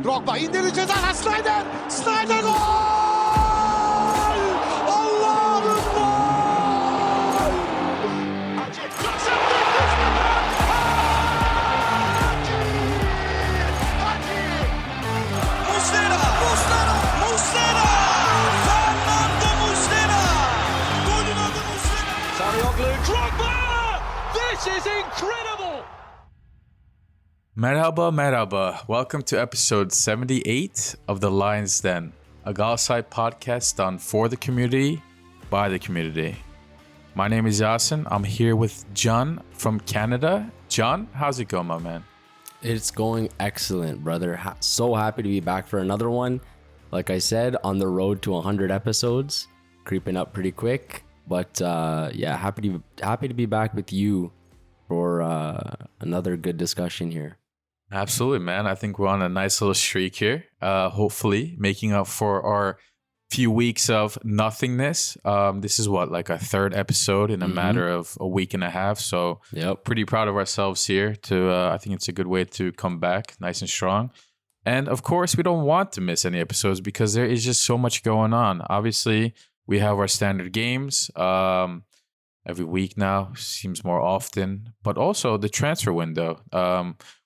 Drogba indirdi ceza alan Snyder. Snyder gol! Allah'ım gol! Muslera! Fernando Muslera! Golün adı Muslera! Sarıyoglu, Drogba! This is incredible! Merhaba. Welcome to episode 78 of The Lion's Den, a Galatasaray podcast done for the community, by the community. My name is Yasin. I'm here with John from Canada. John, how's it going, my man? It's going excellent, brother. So happy to be back for another one. Like I said, on the road to 100 episodes, creeping up pretty quick. But happy to be back with you for another good discussion here. Absolutely, man. I think we're on a nice little streak here. Hopefully making up for our few weeks of nothingness. This is like our third episode in a matter of a week and a half. So pretty proud of ourselves here. I think it's a good way to come back nice and strong. And of course, we don't want to miss any episodes because there is just so much going on. Obviously, we have our standard games every week now. Seems more often. But also the transfer window.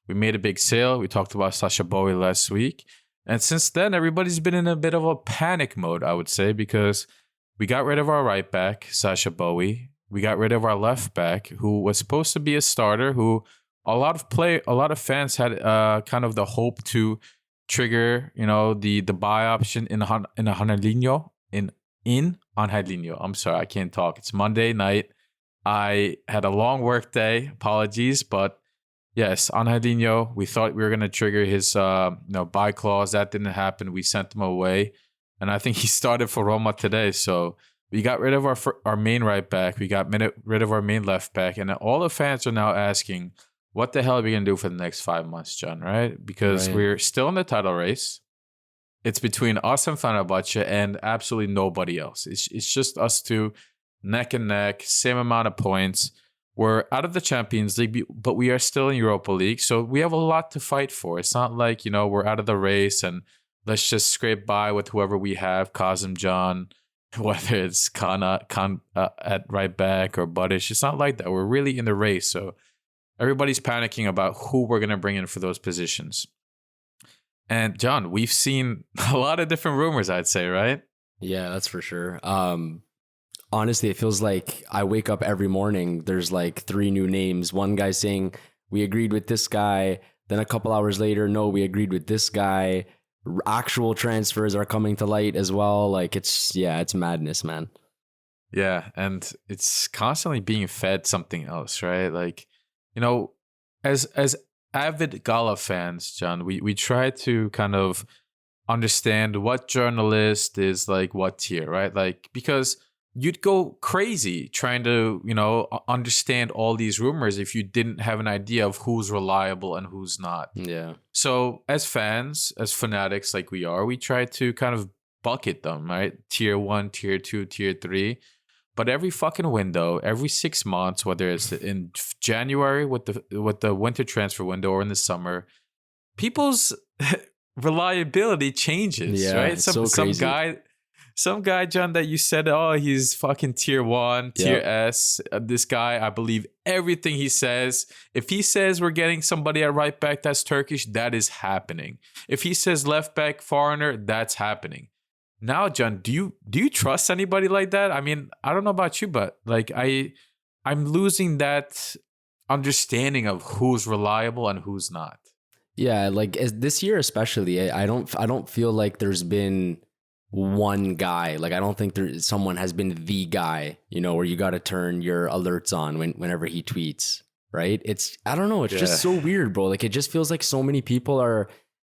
We made a big sale. We talked about Sacha Boey last week. And since then, everybody's been in a bit of a panic mode, I would say, because we got rid of our right back, Sacha Boey. We got rid of our left back, who was supposed to be a starter, who a lot of fans had kind of the hope to trigger, the buy option in Angelino. In Angelino. I'm sorry, I can't talk. It's Monday night. I had a long work day. Apologies, but yes, Angelino, we thought we were going to trigger his buy clause. That didn't happen. We sent him away. And I think he started for Roma today. So we got rid of our main right back. We got rid of our main left back. And all the fans are now asking, what the hell are we going to do for the next 5 months, John, right? Because we're still in the title race. It's between us and Fenerbahce and absolutely nobody else. It's just us two, neck and neck, same amount of points. We're out of the Champions League, but we are still in Europa League. So we have a lot to fight for. It's not like, we're out of the race and let's just scrape by with whoever we have, Kazim Can, whether it's Khan at right back or Budish. It's not like that. We're really in the race. So everybody's panicking about who we're going to bring in for those positions. And John, we've seen a lot of different rumors, I'd say, right? Yeah, that's for sure. Honestly, it feels like I wake up every morning, there's like 3 new names. One guy saying, we agreed with this guy. Then a couple hours later, no, we agreed with this guy. Actual transfers are coming to light as well. Like, it's madness, man. Yeah, and it's constantly being fed something else, right? Like, as avid Gala fans, John, we try to kind of understand what journalist is like what tier, right? Like, because you'd go crazy trying to, understand all these rumors if you didn't have an idea of who's reliable and who's not. Yeah. So as fans, as fanatics like we are, we try to kind of bucket them, right? Tier 1, tier 2, tier 3. But every fucking window, every 6 months, whether it's in January with the winter transfer window or in the summer, people's reliability changes, right? So crazy. Some guy, John, that you said, oh, he's fucking tier 1, tier S. This guy, I believe everything he says. If he says we're getting somebody at right back that's Turkish, that is happening. If he says left back foreigner, that's happening. Now, John, do you trust anybody like that? I mean, I don't know about you, but like I'm losing that understanding of who's reliable and who's not. Yeah, like this year especially, I don't feel like there's been one guy. Like, I don't think someone has been the guy, where you got to turn your alerts on whenever he tweets, right? I don't know. It's just so weird, bro. Like, it just feels like so many people are,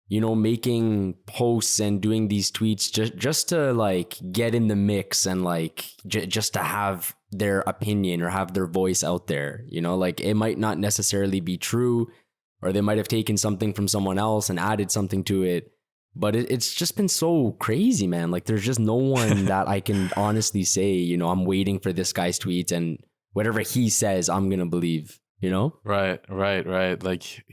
making posts and doing these tweets just to like get in the mix and like just to have their opinion or have their voice out there, like it might not necessarily be true, or they might have taken something from someone else and added something to it. But it's just been so crazy, man. Like, there's just no one that I can honestly say, I'm waiting for this guy's tweets and whatever he says, I'm going to believe. you know? Right. Like,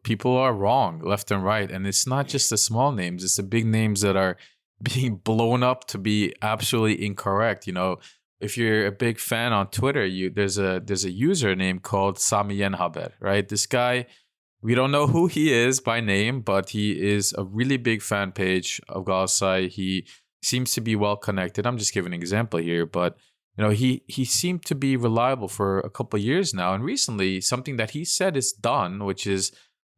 people are wrong left and right. And it's not just the small names, it's the big names that are being blown up to be absolutely incorrect. If you're a big fan on Twitter, there's a username called Samiyen Haber, right? This guy, we don't know who he is by name, but he is a really big fan page of Galatasaray. He seems to be well connected. I'm just giving an example here, but he seemed to be reliable for a couple of years now. And recently, something that he said is done, which is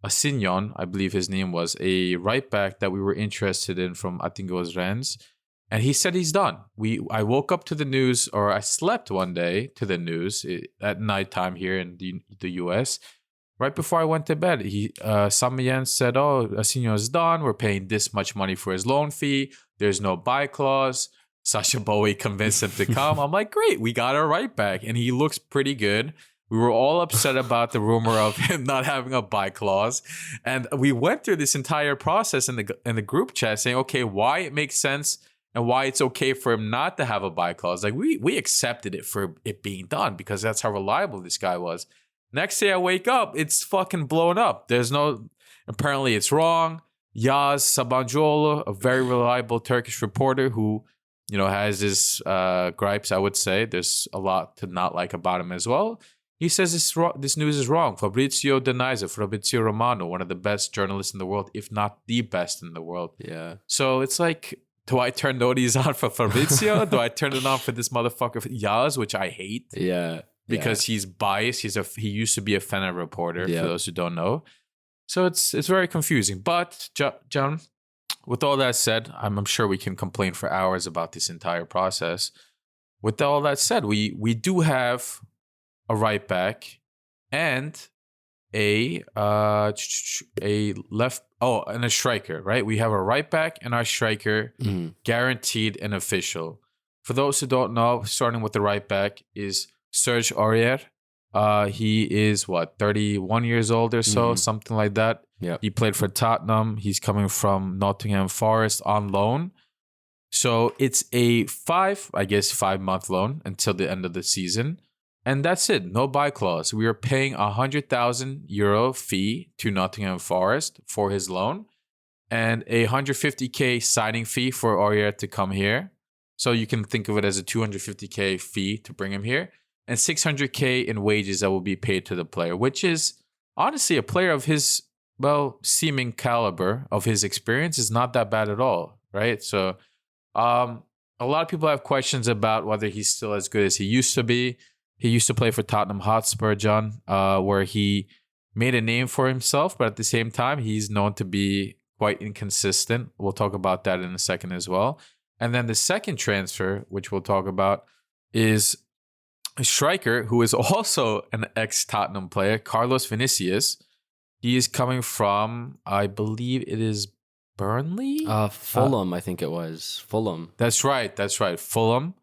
Asinyon, I believe his name was, a right back that we were interested in from, I think it was Rennes. And he said he's done. I woke up to the news, or I slept one day to the news at nighttime here in the US. Right before I went to bed, Samiyen said, "Oh, Asinyon is done. We're paying this much money for his loan fee. There's no buy clause." Sasha Bowie convinced him to come. I'm like, great, we got our right back, and he looks pretty good. We were all upset about the rumor of him not having a buy clause, and we went through this entire process in the group chat saying, okay, why it makes sense and why it's okay for him not to have a buy clause. Like we accepted it for it being done because that's how reliable this guy was. Next day I wake up, it's fucking blown up. Apparently it's wrong. Yaz Sabancıoğlu, a very reliable Turkish reporter who, has his gripes, I would say. There's a lot to not like about him as well. He says this news is wrong. Fabrizio denies it. Fabrizio Romano, one of the best journalists in the world, if not the best in the world. Yeah. So it's like, do I turn notice on for Fabrizio? Do I turn it on for this motherfucker Yaz, which I hate? Yeah. Because he's biased. He used to be a fan reporter, for those who don't know. So it's very confusing. But, John, with all that said, I'm sure we can complain for hours about this entire process. With all that said, we do have a right back and a left and a striker, right? We have a right back and our striker guaranteed and official. For those who don't know, starting with the right back is Serge Aurier. He is 31 years old or so, something like that. Yeah. He played for Tottenham. He's coming from Nottingham Forest on loan. So it's a 5-month loan until the end of the season. And that's it. No buy clause. We are paying €100,000 fee to Nottingham Forest for his loan and a 150K signing fee for Aurier to come here. So you can think of it as a 250K fee to bring him here. And 600K in wages that will be paid to the player, which is honestly a player of his, seeming caliber, of his experience, is not that bad at all, right? So a lot of people have questions about whether he's still as good as he used to be. He used to play for Tottenham Hotspur, John, where he made a name for himself, but at the same time, he's known to be quite inconsistent. We'll talk about that in a second as well. And then the second transfer, which we'll talk about, is a striker who is also an ex-Tottenham player, Carlos Vinicius. He is coming from, I believe it is Burnley? Fulham, I think it was. Fulham. That's right. Fulham.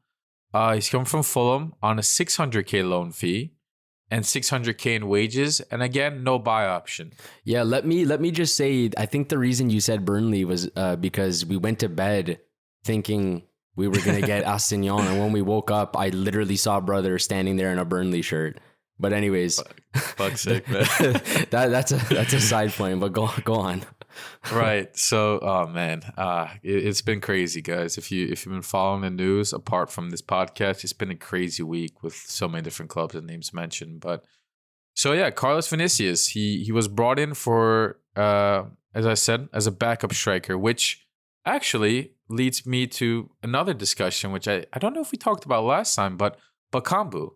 He's coming from Fulham on a 600K loan fee and 600K in wages. And again, no buy option. Yeah, let me just say, I think the reason you said Burnley was because we went to bed thinking we were going to get Asinyon. And when we woke up, I literally saw brother standing there in a Burnley shirt. But anyways, fuck's sake, man. that's a side point, but go on. Right. So, oh man, it's been crazy, guys. If you've been following the news apart from this podcast, it's been a crazy week with so many different clubs and names mentioned. But so yeah, Carlos Vinicius, he was brought in for, as I said, as a backup striker, which actually leads me to another discussion, which I don't know if we talked about last time, but Bakambu.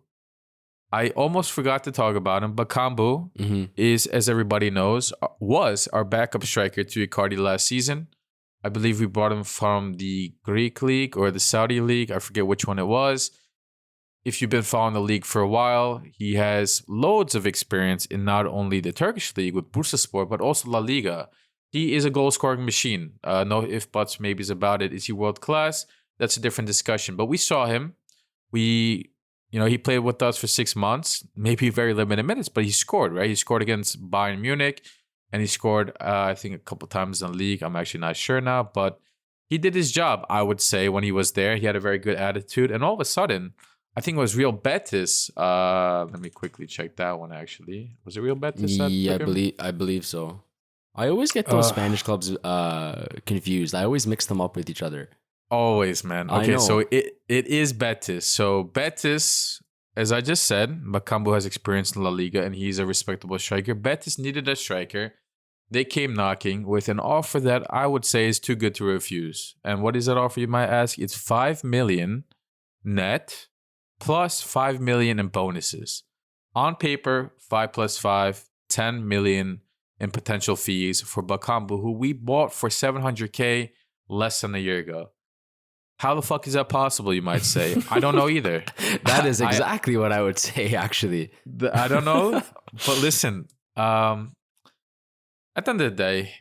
I almost forgot to talk about him. Bakambu is, as everybody knows, was our backup striker to Icardi last season. I believe we brought him from the Greek league or the Saudi league. I forget which one it was. If you've been following the league for a while, he has loads of experience in not only the Turkish league with Bursaspor, but also La Liga. He is a goal-scoring machine. No ifs, buts, maybes about it. Is he world class? That's a different discussion. But we saw him. He played with us for 6 months, maybe very limited minutes, but he scored, right? He scored against Bayern Munich, and he scored, I think, a couple times in the league. I'm actually not sure now, but he did his job, I would say, when he was there. He had a very good attitude, and all of a sudden, I think it was Real Betis. Let me quickly check that one. Actually, was it Real Betis? Yeah, I believe so. I always get those Spanish clubs confused. I always mix them up with each other. Always, man. Okay, so it is Betis. So Betis, as I just said, Bakambu has experience in La Liga and he's a respectable striker. Betis needed a striker. They came knocking with an offer that I would say is too good to refuse. And what is that offer, you might ask? It's 5 million net plus 5 million in bonuses. On paper, 5 plus 5, 10 million in potential fees for Bakambu, who we bought for 700K less than a year ago. How the fuck is that possible, you might say? I don't know either. That is exactly what I would say, actually. I don't know. But listen, at the end of the day,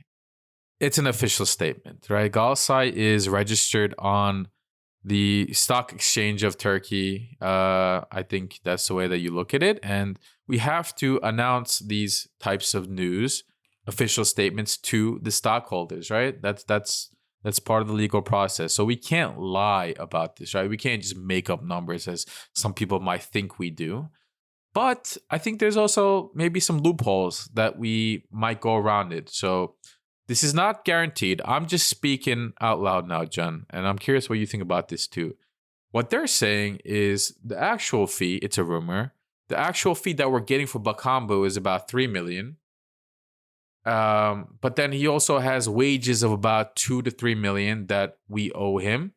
it's an official statement, right? Galatasaray is registered on the stock exchange of Turkey. I think that's the way that you look at it. And we have to announce these types of news, official statements to the stockholders, right? That's part of the legal process. So we can't lie about this, right? We can't just make up numbers as some people might think we do. But I think there's also maybe some loopholes that we might go around it. So this is not guaranteed. I'm just speaking out loud now, John. And I'm curious what you think about this too. What they're saying is the actual fee, it's a rumor, the actual fee that we're getting for Bakambu is about 3 million. But then he also has wages of about 2 to 3 million that we owe him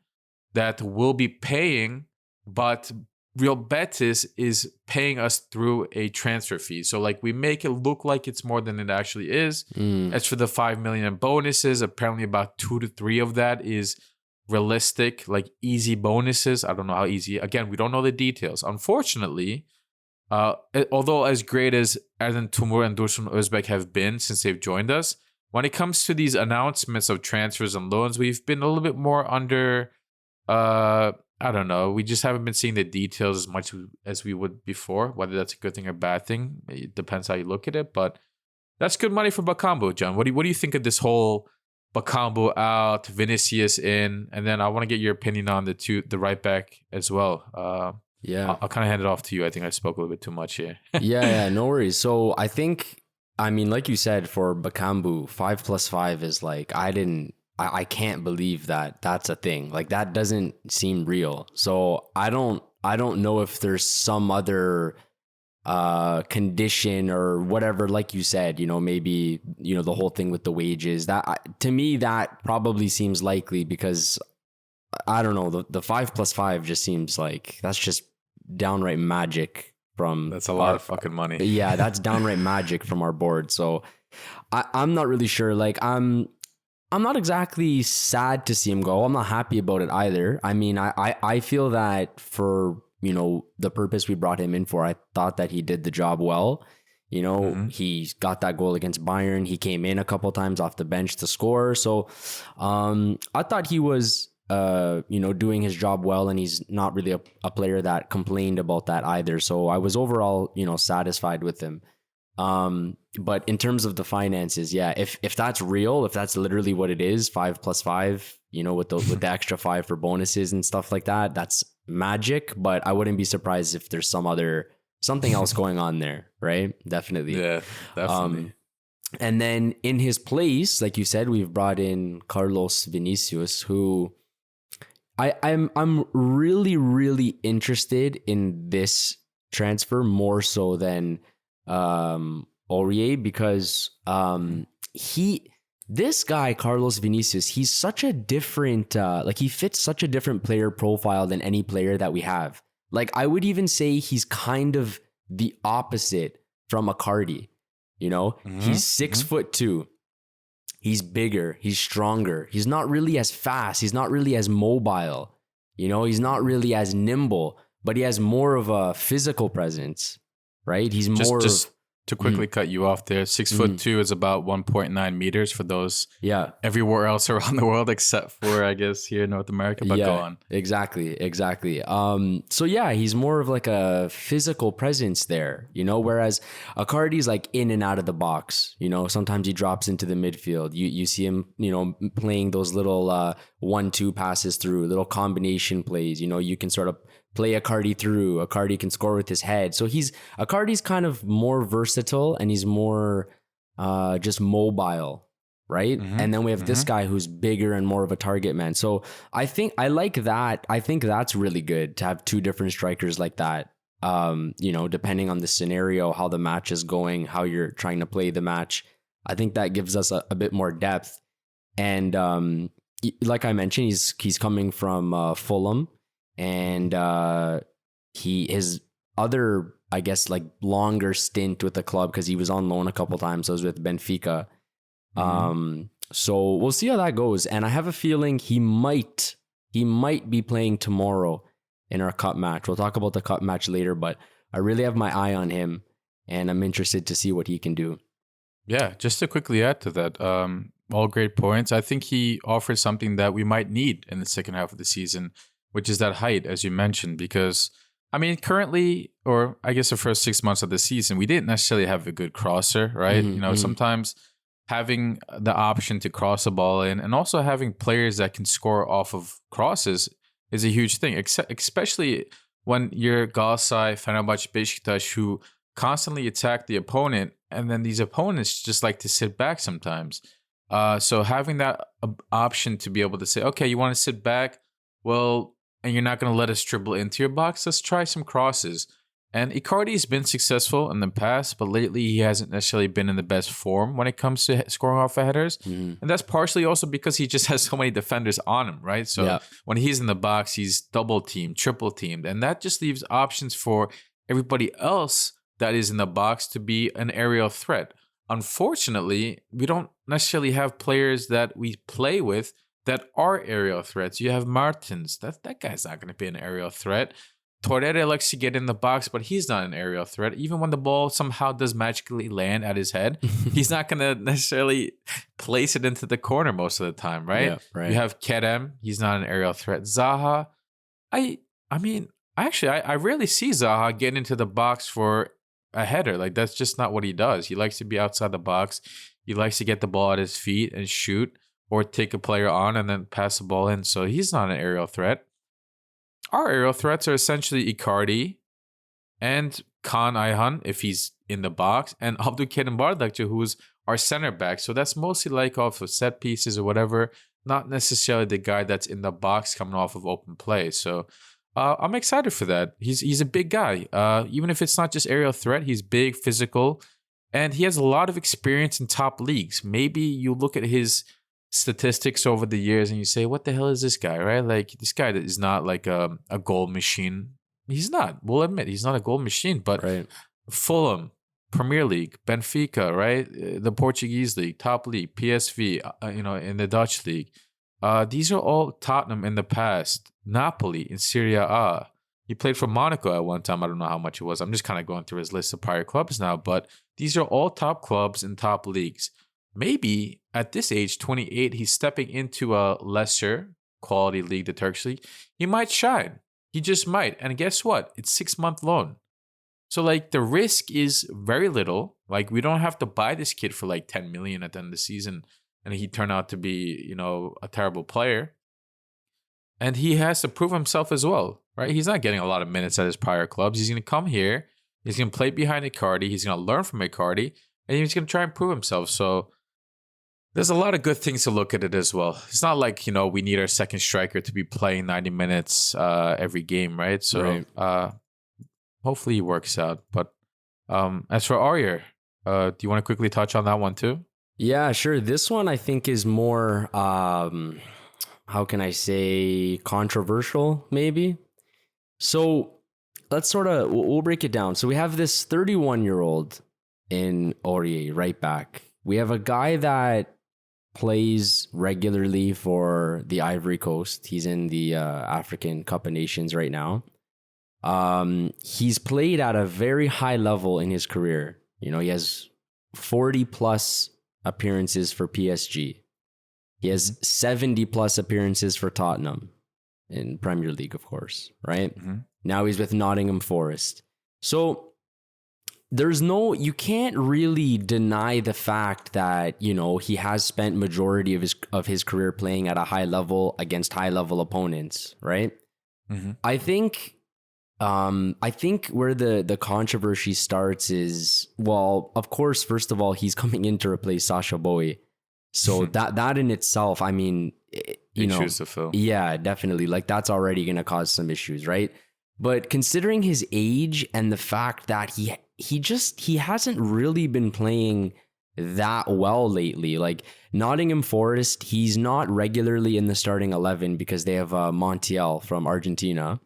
that we'll be paying, but Real Betis is paying us through a transfer fee. So like we make it look like it's more than it actually is. As for the 5 million in bonuses, apparently about 2 to 3 of that is realistic, like easy bonuses. I don't know how easy. Again, we don't know the details. Unfortunately, although as great as Erden Tumur and Dursun Özbek have been since they've joined us, when it comes to these announcements of transfers and loans, we've been a little bit more under, I don't know, we just haven't been seeing the details as much as we would before. Whether that's a good thing or bad thing, it depends how you look at it. But that's good money for Bakambu, John. What do you think of this whole Bakambu out, Vinicius in, and then I want to get your opinion on the right back as well. Yeah, I'll kind of hand it off to you. I think I spoke a little bit too much here. yeah, no worries. So I mean, like you said, for Bakambu, 5 plus 5 is like, I can't believe that that's a thing. Like that doesn't seem real. So I don't know if there's some other condition or whatever, like you said, maybe, the whole thing with the wages, that to me, that probably seems likely because I don't know, the 5 plus 5 just seems like that's just downright magic from that's a lot of fucking money. Yeah, that's downright magic from our board. So I'm not really sure. Like I'm not exactly sad to see him go. I'm not happy about it either. I mean, I feel that for, the purpose we brought him in for, I thought that he did the job well. He got that goal against Bayern. He came in a couple times off the bench to score. So I thought he was, doing his job well, and he's not really a player that complained about that either. So I was overall, satisfied with him. But in terms of the finances, yeah, if that's real, if that's literally what it is, 5 plus 5, with the extra 5 for bonuses and stuff like that, that's magic. But I wouldn't be surprised if there's something else going on there, right? Definitely. Yeah, definitely. And then in his place, like you said, we've brought in Carlos Vinicius, who I'm really, really interested in this transfer more so than Aurier, because this guy Carlos Vinicius, he's such a different he fits such a different player profile than any player that we have. Like I would even say he's kind of the opposite from Icardi. He's 6'2". He's bigger, he's stronger, he's not really as fast, he's not really as mobile, he's not really as nimble, but he has more of a physical presence, right? He's more just to quickly cut you off there, 6'2" is about 1.9 meters for those everywhere else around the world except for, I guess, here in North America. But go on. Exactly. So yeah, he's more of like a physical presence there, whereas Icardi's like in and out of the box. Sometimes he drops into the midfield. You see him, playing those little 1-2 passes through, little combination plays. You can sort of play Icardi through. Icardi can score with his head. So Icardi's kind of more versatile and he's more just mobile, right? And then we have this guy who's bigger and more of a target man. So I think I like that. I think that's really good to have two different strikers like that. Depending on the scenario, how the match is going, how you're trying to play the match. I think that gives us a bit more depth. And like I mentioned, he's coming from Fulham, and his other, I guess, like longer stint with the club, because he was on loan a couple times. I was with Benfica. So we'll see how that goes. And I have a feeling he might be playing tomorrow in our cup match. We'll talk about the cup match later, but I really have my eye on him, and I'm interested to see what he can do. Yeah, just to quickly add to that, all great points. I think he offers something that we might need in the second half of the season, which is that height, as you mentioned, because, I mean, currently, or I guess the first 6 months of the season, we didn't necessarily have a good crosser, right? Sometimes having the option to cross a ball in and also having players that can score off of crosses is a huge thing, especially when you're Galatasaray, Fenerbahçe, Beşiktaş, who constantly attack the opponent, and then these opponents just like to sit back sometimes. So having that option to be able to say, okay, you want to sit back, well, and you're not going to let us dribble into your box, let's try some crosses. And Icardi's been successful in the past, but lately he hasn't necessarily been in the best form when it comes to scoring off of headers. And that's partially also because he just has so many defenders on him, right? So when he's in the box, he's double teamed, triple teamed. And that just leaves options for everybody else that is in the box to be an aerial threat. Unfortunately, we don't necessarily have players that we play with that are aerial threats. You have Martins. That guy's not going to be an aerial threat. Torreira likes to get in the box, but he's not an aerial threat. Even when the ball somehow does magically land at his head, he's not going to necessarily place it into the corner most of the time, right? Yeah, right. You have Kerem. He's not an aerial threat. Zaha. I rarely see Zaha get into the box for a header. Like, that's just not what he does. He likes to be outside the box. He likes to get the ball at his feet and shoot, or take a player on and then pass the ball in. So he's not an aerial threat. Our aerial threats are essentially Icardi and Kaan Ayhan, if he's in the box, and Abdülkerim Bardakçı, who's our center back. So that's mostly like off of set pieces or whatever, not necessarily the guy that's in the box coming off of open play. So I'm excited for that. He's a big guy. Even if it's not just aerial threat, he's big, physical, and he has a lot of experience in top leagues. Maybe you look at his statistics over the years and you say, what the hell is this guy, right? Like, this guy is not like a goal machine. He's not. We'll admit he's not a goal machine, but Right. Fulham, Premier League, Benfica, right? The Portuguese league, top league, PSV, in the Dutch league. These are all Tottenham in the past. Napoli in Serie A. He played for Monaco at one time. I don't know how much it was. I'm just kind of going through his list of prior clubs now, but these are all top clubs in top leagues. Maybe at this age, 28, he's stepping into a lesser quality league, the Turkish league. He might shine. He just might. And guess what? It's 6-month loan. So, like, the risk is very little. Like, we don't have to buy this kid for like 10 million at the end of the season and he turned out to be, a terrible player. And he has to prove himself as well, right? He's not getting a lot of minutes at his prior clubs. He's going to come here. He's going to play behind Icardi. He's going to learn from Icardi. And he's going to try and prove himself. So there's a lot of good things to look at it as well. It's not like, we need our second striker to be playing 90 minutes every game, right? So hopefully he works out. But as for Aurier, do you want to quickly touch on that one too? Yeah, sure. This one I think is more, how can I say, controversial maybe. So let's we'll break it down. So we have this 31-year-old in Aurier, right back. We have a guy that plays regularly for the Ivory Coast. He's in the African Cup of Nations right now. He's played at a very high level in his career. He has 40 plus appearances for PSG. He has 70 plus appearances for Tottenham in Premier League, of course, right? Mm-hmm. Now he's with Nottingham Forest. So you can't really deny the fact that, he has spent majority of his career playing at a high level against high level opponents, right? Mm-hmm. I think I think where the controversy starts is, well, of course, first of all, he's coming in to replace Sasha Bowie. So that in itself, I mean, you know, shoes to fill. Yeah, definitely. Like that's already going to cause some issues, right? But considering his age and the fact that he hasn't really been playing that well lately. Like Nottingham Forest, he's not regularly in the starting 11 because they have Montiel from Argentina.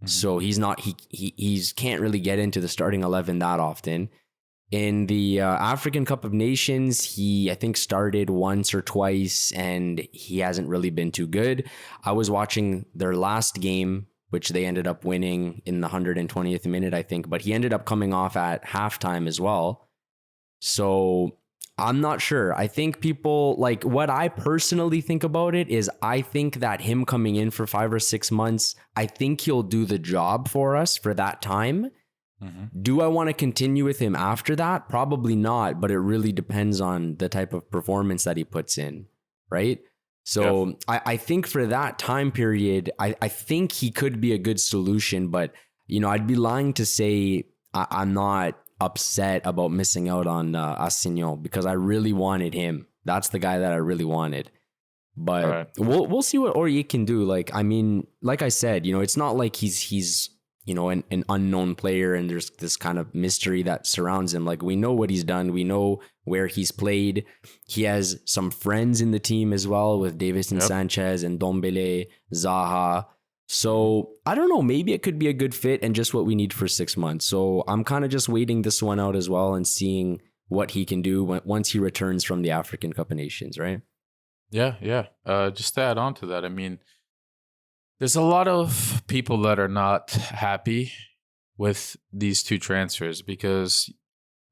So he's can't really get into the starting 11 that often. In the African Cup of Nations, he, I think, started once or twice, and he hasn't really been too good. I was watching their last game, which they ended up winning in the 120th minute, I think, but he ended up coming off at halftime as well. So I'm not sure. I think people, like, what I personally think about it is I think that him coming in for 5 or 6 months, I think he'll do the job for us for that time. Do I want to continue with him after that? Probably not, but it really depends on the type of performance that he puts in, right? So I think for that time period, I think he could be a good solution, but, you know, I'd be lying to say I'm not upset about missing out on Assignon because I really wanted him. That's the guy that I really wanted. But we'll see what Aurier can do. Like, I mean, like I said, you know, it's not like he's you know, an unknown player and there's this kind of mystery that surrounds him. Like, we know what he's done. We know where he's played. He has some friends in the team as well with Davis and Sanchez and Dombele, Zaha. So I don't know, maybe it could be a good fit and just what we need for 6 months. So I'm kind of just waiting this one out as well and seeing what he can do once he returns from the African Cup of Nations, right? Yeah. Just to add on to that, I mean, there's a lot of people that are not happy with these two transfers because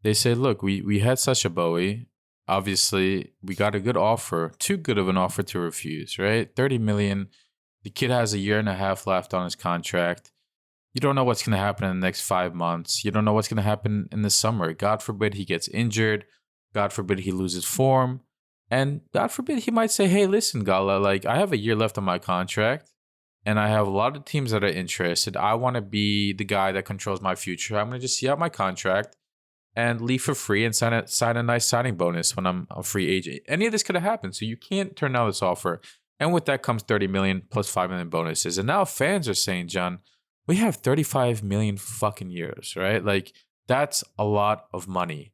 they say, look, we had Sasha Bowie. Obviously, we got a good offer, too good of an offer to refuse, right? 30 million. The kid has a year and a half left on his contract. You don't know what's going to happen in the next 5 months. You don't know what's going to happen in the summer. God forbid he gets injured. God forbid he loses form. And God forbid he might say, hey, listen, Gala, like I have a year left on my contract. And I have a lot of teams that are interested. I want to be the guy that controls my future. I'm going to just see out my contract and leave for free and sign a nice signing bonus when I'm a free agent. Any of this could have happened. So you can't turn down this offer. And with that comes 30 million plus 5 million bonuses. And now fans are saying, John, we have 35 million fucking euros, right? Like that's a lot of money.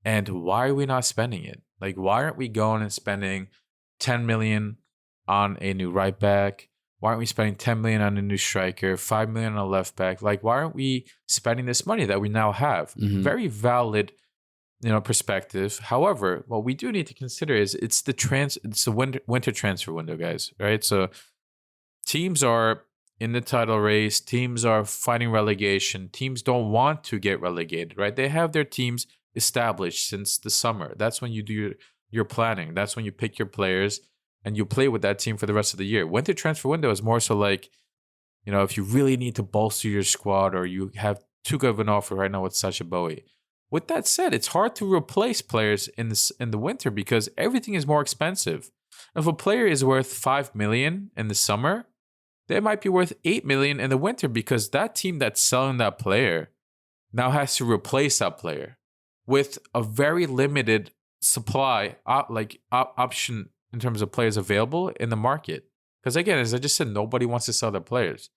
And why are we not spending it? Like, why aren't we going and spending 10 million on a new right back? Why aren't we spending 10 million on a new striker, 5 million on a left back? Like, why aren't we spending this money that we now have? Very valid, perspective. However, what we do need to consider is it's the winter transfer window, guys, right? So teams are in the title race. Teams are fighting relegation. Teams don't want to get relegated, right? They have their teams established since the summer. That's when you do your planning. That's when you pick your players and you play with that team for the rest of the year. Winter transfer window is more so like, if you really need to bolster your squad or you have too good of an offer right now with Sasha Bowie. With that said, it's hard to replace players in the winter because everything is more expensive. If a player is worth 5 million in the summer, they might be worth 8 million in the winter because that team that's selling that player now has to replace that player with a very limited supply, option in terms of players available in the market. Because again, as I just said, nobody wants to sell their players.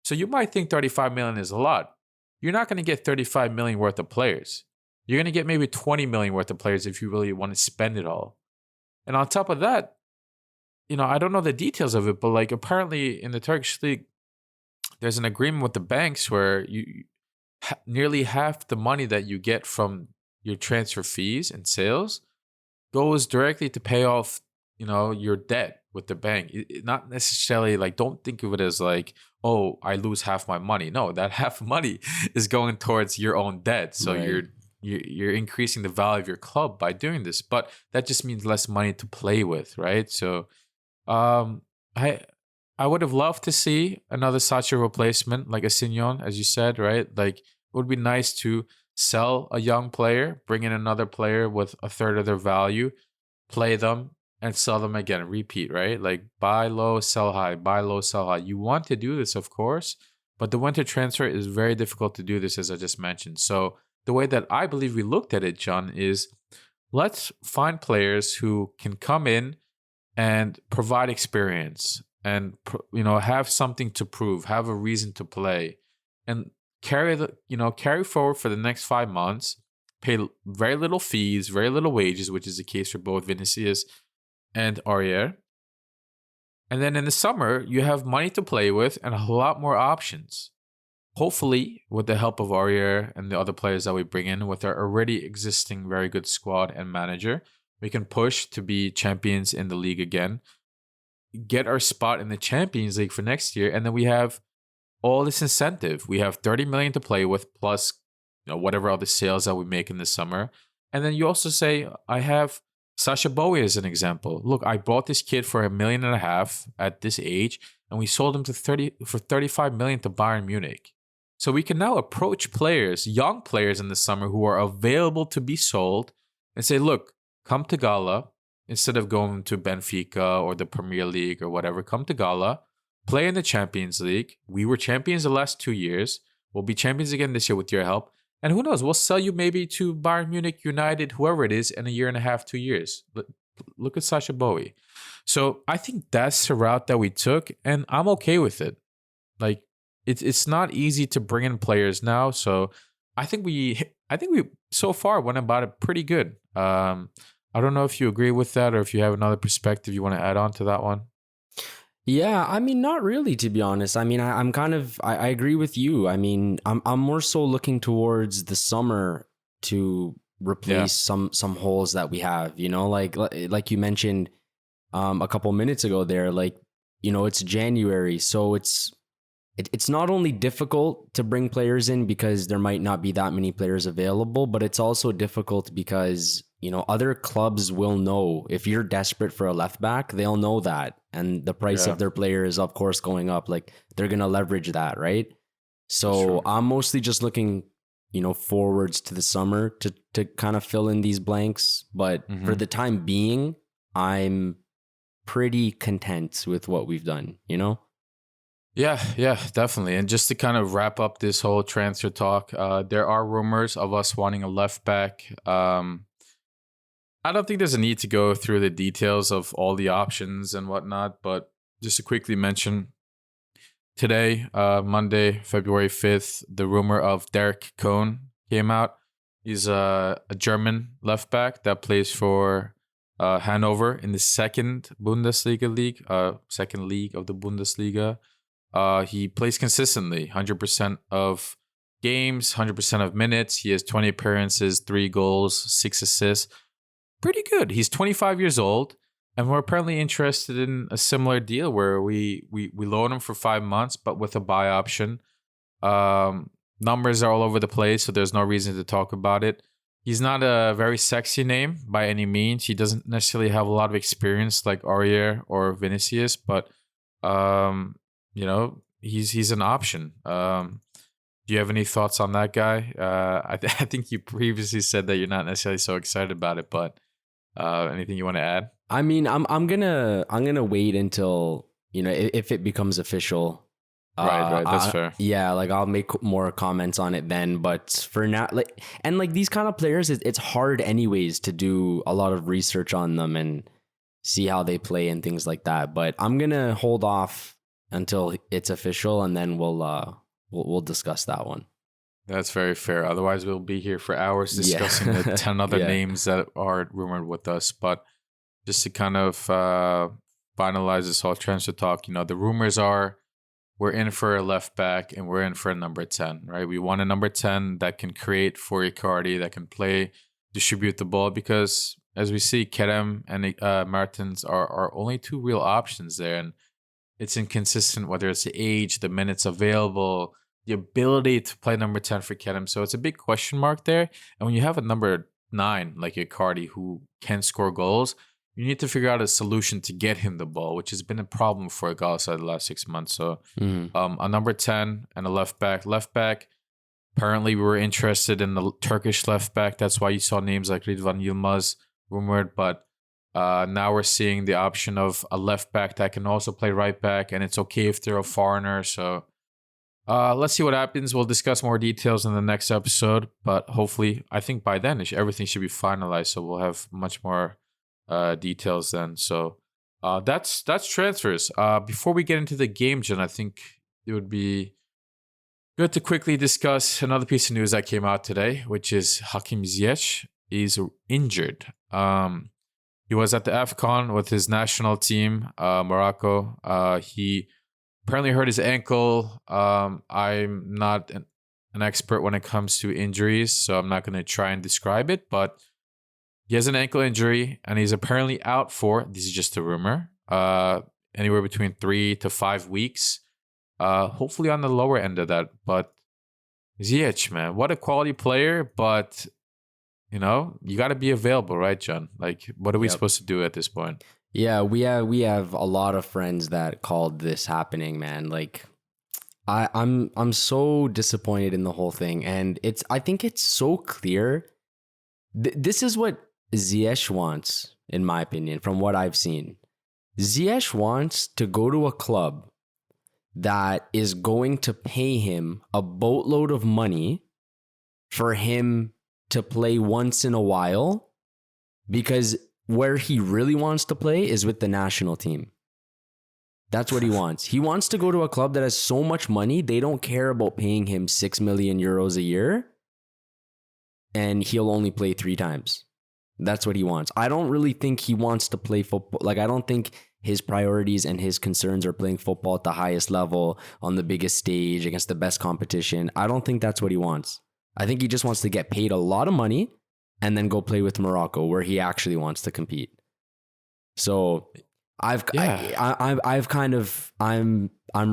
So you might think 35 million is a lot. You're not going to get 35 million worth of players. You're going to get maybe 20 million worth of players if you really want to spend it all. And on top of that, I don't know the details of it, but like apparently in the Turkish league, there's an agreement with the banks where you nearly half the money that you get from your transfer fees and sales goes directly to pay off your debt with the bank. Not necessarily like, don't think of it as like, oh, I lose half my money. No, that half money is going towards your own debt. So Right. you're increasing the value of your club by doing this, but that just means less money to play with, right? So, I would have loved to see another Sacha replacement like a Signon, as you said, right? Like it would be nice to sell a young player, bring in another player with a third of their value, play them, and sell them again, repeat, right? Like buy low, sell high, buy low, sell high. You want to do this, of course, But the winter transfer is very difficult to do this, as I just mentioned. So the way that I believe we looked at it, John, is let's find players who can come in and provide experience and have something to prove, have a reason to play, and carry forward for the next 5 months. Pay very little fees, very little wages, which is the case for both Vinicius and Aurier. And then in the summer, you have money to play with and a lot more options. Hopefully, with the help of Aurier and the other players that we bring in with our already existing very good squad and manager, we can push to be champions in the league again, get our spot in the Champions League for next year, and then we have all this incentive. We have 30 million to play with, plus whatever other sales that we make in the summer. And then you also say, I have Sasha Bowie as an example. Look, I bought this kid for $1.5 million at this age, and we sold him for 35 million to Bayern Munich. So we can now approach players, young players in the summer who are available to be sold, and say, look, come to Gala instead of going to Benfica or the Premier League or whatever. Come to Gala, play in the Champions League. We were champions the last 2 years. We'll be champions again this year with your help. And who knows, we'll sell you maybe to Bayern Munich, United, whoever it is, in 1.5 years, 2 years. Look at Sasha Bowie. So I think that's the route that we took, and I'm okay with it. Like, it's not easy to bring in players now, so I think we so far went about it pretty good. I don't know if you agree with that or if you have another perspective you want to add on to that one. Yeah, I mean, not really, to be honest. I mean, I'm kind of, I agree with you. I mean, I'm more so looking towards the summer to replace some holes that we have, like you mentioned a couple minutes ago there, like, it's January. So it's not only difficult to bring players in because there might not be that many players available, but it's also difficult because, other clubs will know if you're desperate for a left back, they'll know that. And the price of their player is, of course, going up. Like, they're going to leverage that, right? So I'm mostly just looking, forwards to the summer to kind of fill in these blanks. But for the time being, I'm pretty content with what we've done, Yeah, definitely. And just to kind of wrap up this whole transfer talk, there are rumors of us wanting a left back. I don't think there's a need to go through the details of all the options and whatnot, but just to quickly mention, today, Monday, February 5th, the rumor of Derek Cohn came out. He's a German left back that plays for Hanover in the second Bundesliga league, second league of the Bundesliga. He plays consistently, 100% of games, 100% of minutes. He has 20 appearances, 3 goals, 6 assists. Pretty good. He's 25 years old, and we're apparently interested in a similar deal where we loan him for 5 months, but with a buy option. Numbers are all over the place, so there's no reason to talk about it. He's not a very sexy name by any means. He doesn't necessarily have a lot of experience like Aurier or Vinicius, but he's an option. Do you have any thoughts on that guy? I think you previously said that you're not necessarily so excited about it, but anything you want to add? I mean, I'm gonna wait until if it becomes official. Right. That's fair. Yeah, like I'll make more comments on it then. But for now, like these kind of players, it's hard anyways to do a lot of research on them and see how they play and things like that. But I'm gonna hold off until it's official, and then we'll discuss that one. That's very fair. Otherwise, we'll be here for hours discussing the 10 other names that are rumored with us. But just to kind of finalize this whole transfer talk, the rumors are we're in for a left back and we're in for a number 10, right? We want a number 10 that can create for Icardi, that can play, distribute the ball, because as we see, Kerem and Martins are only 2 real options there. And it's inconsistent, whether it's the age, the minutes available, the ability to play number 10 for Kerem. So it's a big question mark there. And when you have a number 9 like Icardi who can score goals, you need to figure out a solution to get him the ball, which has been a problem for Galatasaray the last 6 months. So a number 10 and a left back. Left back, apparently we were interested in the Turkish left back. That's why you saw names like Ridvan Yilmaz rumored. But now we're seeing the option of a left back that can also play right back. And it's okay if they're a foreigner. So Let's see what happens. We'll discuss more details in the next episode, but hopefully, I think by then everything should be finalized, so we'll have much more details then. So that's transfers. Before we get into the game, Jen, I think it would be good to quickly discuss another piece of news that came out today, which is Hakim Ziyech is injured. He was at the AFCON with his national team, Morocco. He apparently hurt his ankle. I'm not an expert when it comes to injuries, so I'm not going to try and describe it, but he has an ankle injury, and he's apparently out for, this is just a rumor, anywhere between 3 to 5 weeks. Hopefully on the lower end of that. But Ziyech, man, what a quality player, but you got to be available, right, John? Like, what are we supposed to do at this point? Yeah, we have a lot of friends that called this happening, man. Like, I'm so disappointed in the whole thing, and I think it's so clear. This is what Ziyech wants, in my opinion, from what I've seen. Ziyech wants to go to a club that is going to pay him a boatload of money for him to play once in a while, because where he really wants to play is with the national team. That's what he wants. He wants to go to a club that has so much money, they don't care about paying him 6 million euros a year, and he'll only play 3 times. That's what he wants. I don't really think he wants to play football. Like, I don't think his priorities and his concerns are playing football at the highest level on the biggest stage against the best competition. I don't think that's what he wants. I think he just wants to get paid a lot of money and then go play with Morocco, where he actually wants to compete. So I'm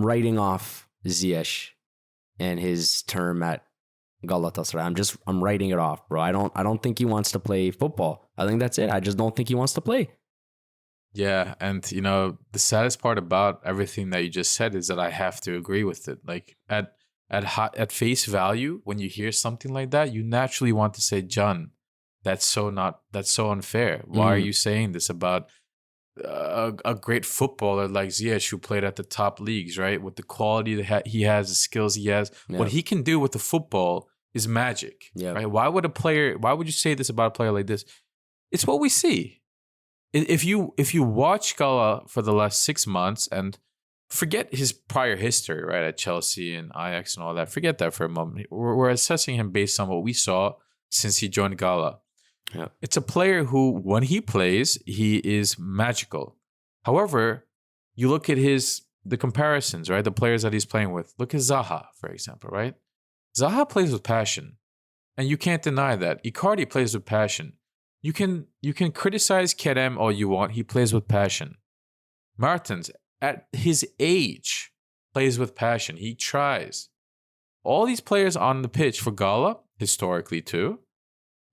writing off Ziyech and his term at Galatasaray. I'm writing it off, bro. I don't think he wants to play football. I think that's it. I just don't think he wants to play. Yeah, and the saddest part about everything that you just said is that I have to agree with it. Like, at face value, when you hear something like that, you naturally want to say, John, that's so unfair. Why are you saying this about a great footballer like Ziyech, who played at the top leagues, right? With the quality that he has, the skills he has, what he can do with the football is magic, right? Why would you say this about a player like this? It's what we see. If you watch Gala for the last 6 months and forget his prior history, right, at Chelsea and Ajax and all that, forget that for a moment. We're assessing him based on what we saw since he joined Gala. Yeah. It's a player who, when he plays, he is magical. However, you look at the comparisons, right? The players that he's playing with. Look at Zaha, for example, right? Zaha plays with passion, and you can't deny that. Icardi plays with passion. You can criticize Kerem all you want. He plays with passion. Martins, at his age, plays with passion. He tries. All these players on the pitch for Gala, historically too,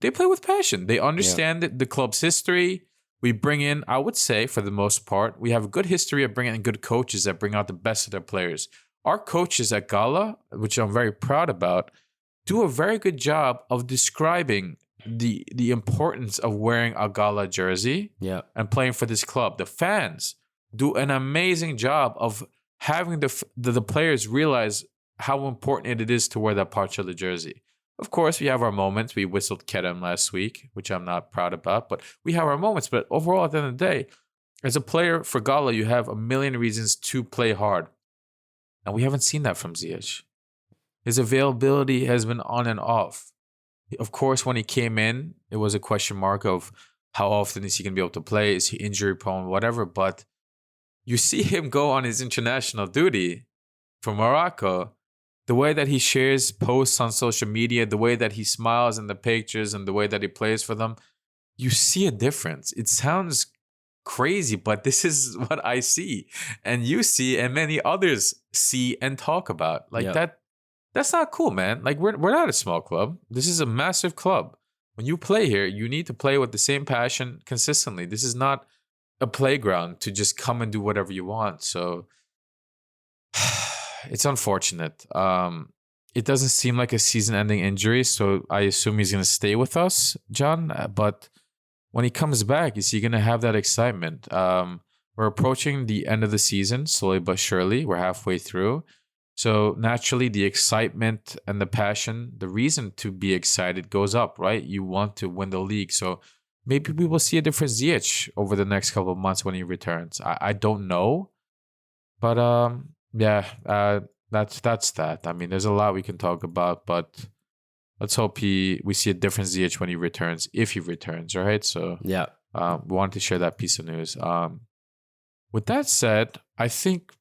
they play with passion. They understand the club's history. We bring in, I would say, for the most part, we have a good history of bringing in good coaches that bring out the best of their players. Our coaches at Gala, which I'm very proud about, do a very good job of describing the importance of wearing a Gala jersey and playing for this club. The fans do an amazing job of having the players realize how important it is to wear that part of the jersey. Of course, we have our moments. We whistled Kerem last week, which I'm not proud about, but we have our moments. But overall, at the end of the day, as a player for Gala, you have a million reasons to play hard. And we haven't seen that from Ziyech. His availability has been on and off. Of course, when he came in, it was a question mark of how often is he going to be able to play? Is he injury prone? Whatever. But you see him go on his international duty for Morocco. The way that he shares posts on social media, the way that he smiles in the pictures, and the way that he plays for them, you see a difference. It sounds crazy, but this is what I see, and you see, and many others see and talk about. Like that. That's not cool, man. Like, we're not a small club. This is a massive club. When you play here, you need to play with the same passion consistently. This is not a playground to just come and do whatever you want. So it's unfortunate. It doesn't seem like a season-ending injury, so I assume he's going to stay with us, John. But when he comes back, is he going to have that excitement? We're approaching the end of the season, slowly but surely. We're halfway through. So naturally, the excitement and the passion, the reason to be excited goes up, right? You want to win the league. So maybe we will see a different Ziyech over the next couple of months when he returns. I don't know. But that's that. I mean, there's a lot we can talk about, but let's hope we see a different Ziyech when he returns, if he returns, right? So Yeah. we wanted to share that piece of news. With that said, I think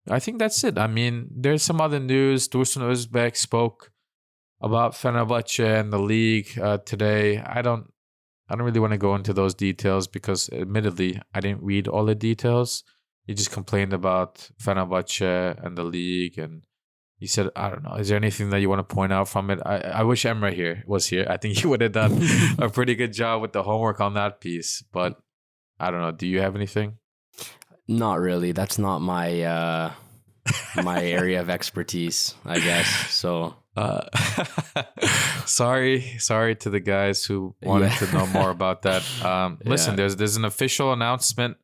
that's it. I mean, there's some other news. Dursun Özbek spoke about Fenerbahce and the league today. I don't really want to go into those details because, admittedly, I didn't read all the details. He just complained about Fenerbahce and the league, and he said, I don't know, is there anything that you want to point out from it? I wish Emre was here. I think he would have done a pretty good job with the homework on that piece, but I don't know. Do you have anything? Not really. That's not my my area of expertise, I guess. So sorry to the guys who wanted to know more about that. Listen, there's an official announcement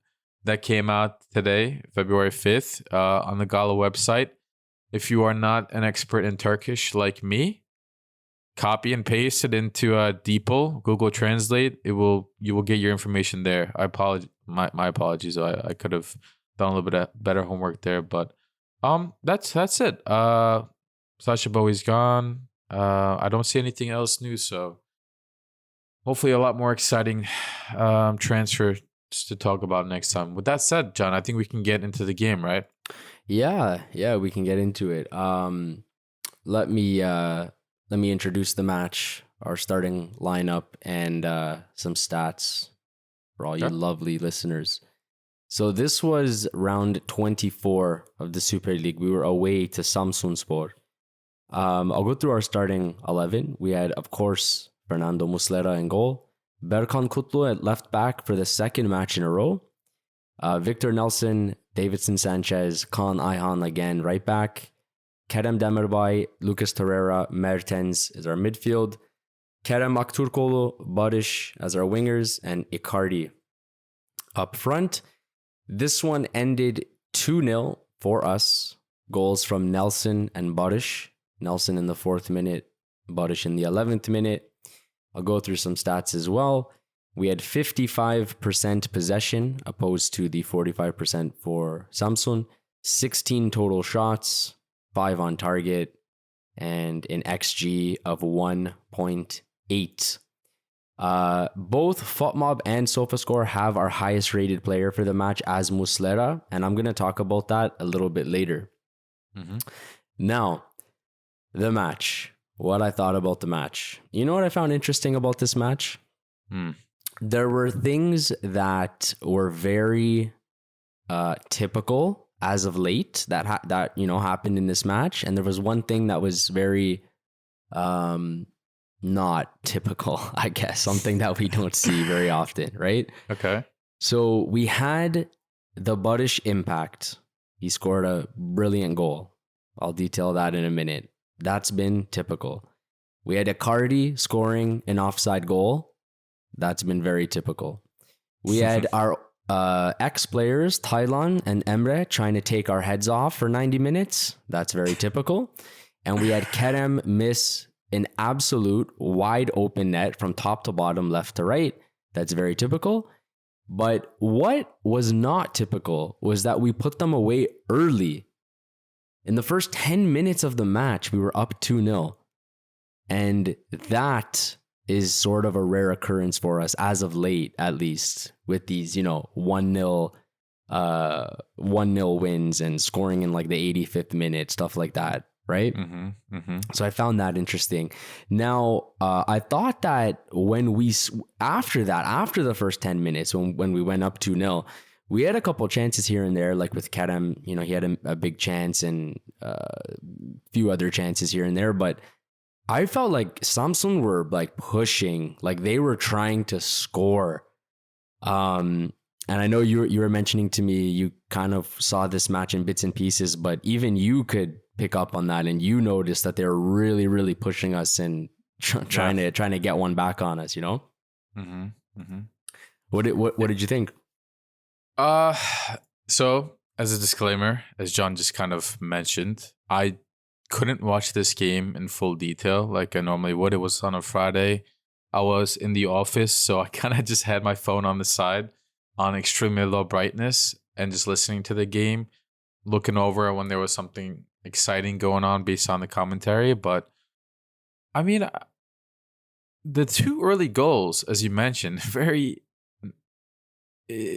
that came out today, February 5th, on the Gala website. If you are not an expert in Turkish like me, copy and paste it into DeepL, Google Translate. You will get your information there. I apologize. My apologies. I could have done a little bit better homework there, but that's it. Sacha Bowie's gone. I don't see anything else new, so hopefully a lot more exciting transfer to talk about next time. With that said, John, I think we can get into the game, right? Yeah, we can get into it. Let me introduce the match, our starting lineup, and some stats for all you lovely listeners. So this was round 24 of the Super League. We were away to Samsunspor. I'll go through our starting 11. We had, of course, Fernando Muslera in goal, Berkan Kutlu at left back for the second match in a row, Victor Nelson, Davidson Sanchez, Kaan Ayhan again right back, Kerem Demirbay, Lucas Torreira, Mertens is our midfield, Kerem Aktürkoğlu, Barış as our wingers, and Icardi up front. This one ended 2-0 for us. Goals from Nelson and Barış. Nelson in the 4th minute, Barış in the 11th minute. I'll go through some stats as well. We had 55% possession opposed to the 45% for Samsun. 16 total shots, 5 on target, and an XG of 1.8. Both FOTMob and SofaScore have our highest rated player for the match as Muslera, and I'm going to talk about that a little bit later. Mm-hmm. Now, the match. What I thought about the match. You know what I found interesting about this match? There were things that were very typical as of late that happened in this match, and there was one thing that was very not typical, I guess, something that we don't see very often, right? Okay. So we had the Barış impact. He scored a brilliant goal. I'll detail that in a minute. That's been typical. We had Icardi scoring an offside goal. That's been very typical. We had our ex-players, Taylan and Emre, trying to take our heads off for 90 minutes. That's very typical. And we had Kerem miss an absolute wide open net from top to bottom, left to right. That's very typical. But what was not typical was that we put them away early. In the first 10 minutes of the match, we were up 2-0. And that is sort of a rare occurrence for us as of late, at least, with these, 1-0 wins and scoring in like the 85th minute, stuff like that, right? Mm-hmm, mm-hmm. So I found that interesting. Now, I thought that after the first 10 minutes, when we went up 2-0, we had a couple chances here and there, like with Kerem, he had a big chance and a few other chances here and there, but I felt like Samsun were like pushing, like they were trying to score. And I know you were mentioning to me, you kind of saw this match in bits and pieces, but even you could pick up on that and you noticed that they were really, really pushing us and trying to get one back on us, Mm-hmm. Mm-hmm. What did you think? So as a disclaimer, as John just kind of mentioned, I couldn't watch this game in full detail like I normally would. It was on a Friday. I was in the office, so I kind of just had my phone on the side on extremely low brightness and just listening to the game, looking over when there was something exciting going on based on the commentary. But I mean, the two early goals, as you mentioned, very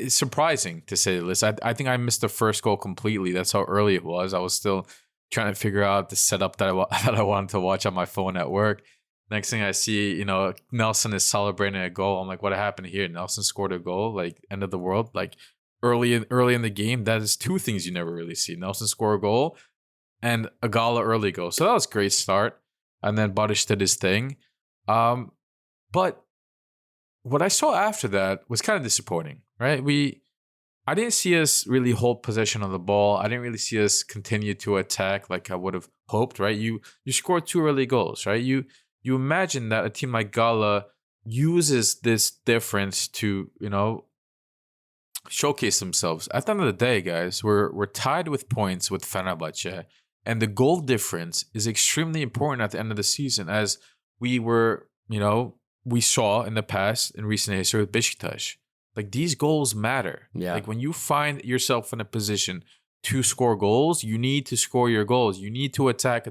surprising to say the least. I think I missed the first goal completely. That's how early it was. I was still trying to figure out the setup that I wanted to watch on my phone at work. Next thing I see, Nelson is celebrating a goal. I'm like, what happened here? Nelson scored a goal, like end of the world. Like early in the game, that is two things you never really see. Nelson score a goal and a Gala early goal. So that was a great start. And then Badish did his thing. But what I saw after that was kind of disappointing, right? I didn't see us really hold possession of the ball. I didn't really see us continue to attack like I would have hoped, right? You scored two early goals, right? You imagine that a team like Gala uses this difference to, showcase themselves. At the end of the day, guys, we're tied with points with Fenerbahce, and the goal difference is extremely important at the end of the season, as we were, we saw in the past in recent history with Beşiktaş. Like, these goals matter. Yeah. Like, when you find yourself in a position to score goals, you need to score your goals. You need to attack.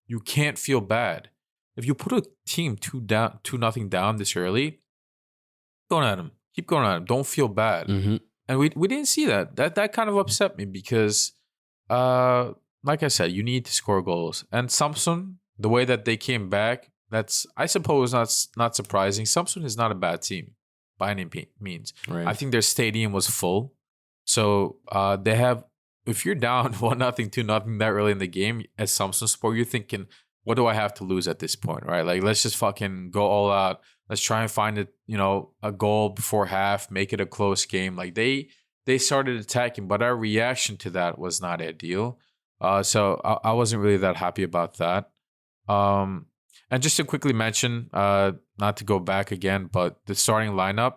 You can't feel bad. If you put a team 2-0 down this early, keep going at them. Don't feel bad. Mm-hmm. And we didn't see that. That kind of upset me because, like I said, you need to score goals. And Samsun, the way that they came back, that's, I suppose, not surprising. Samsun is not a bad team by any means. Right. I think their stadium was full. So they have, if you're down 1-0, 2-0 that early in the game at Samsunspor, you're thinking, what do I have to lose at this point, right? Like, let's just fucking go all out. Let's try and find a goal before half, make it a close game. Like, they started attacking, but our reaction to that was not ideal. So I wasn't really that happy about that. And just to quickly mention, not to go back again, but the starting lineup,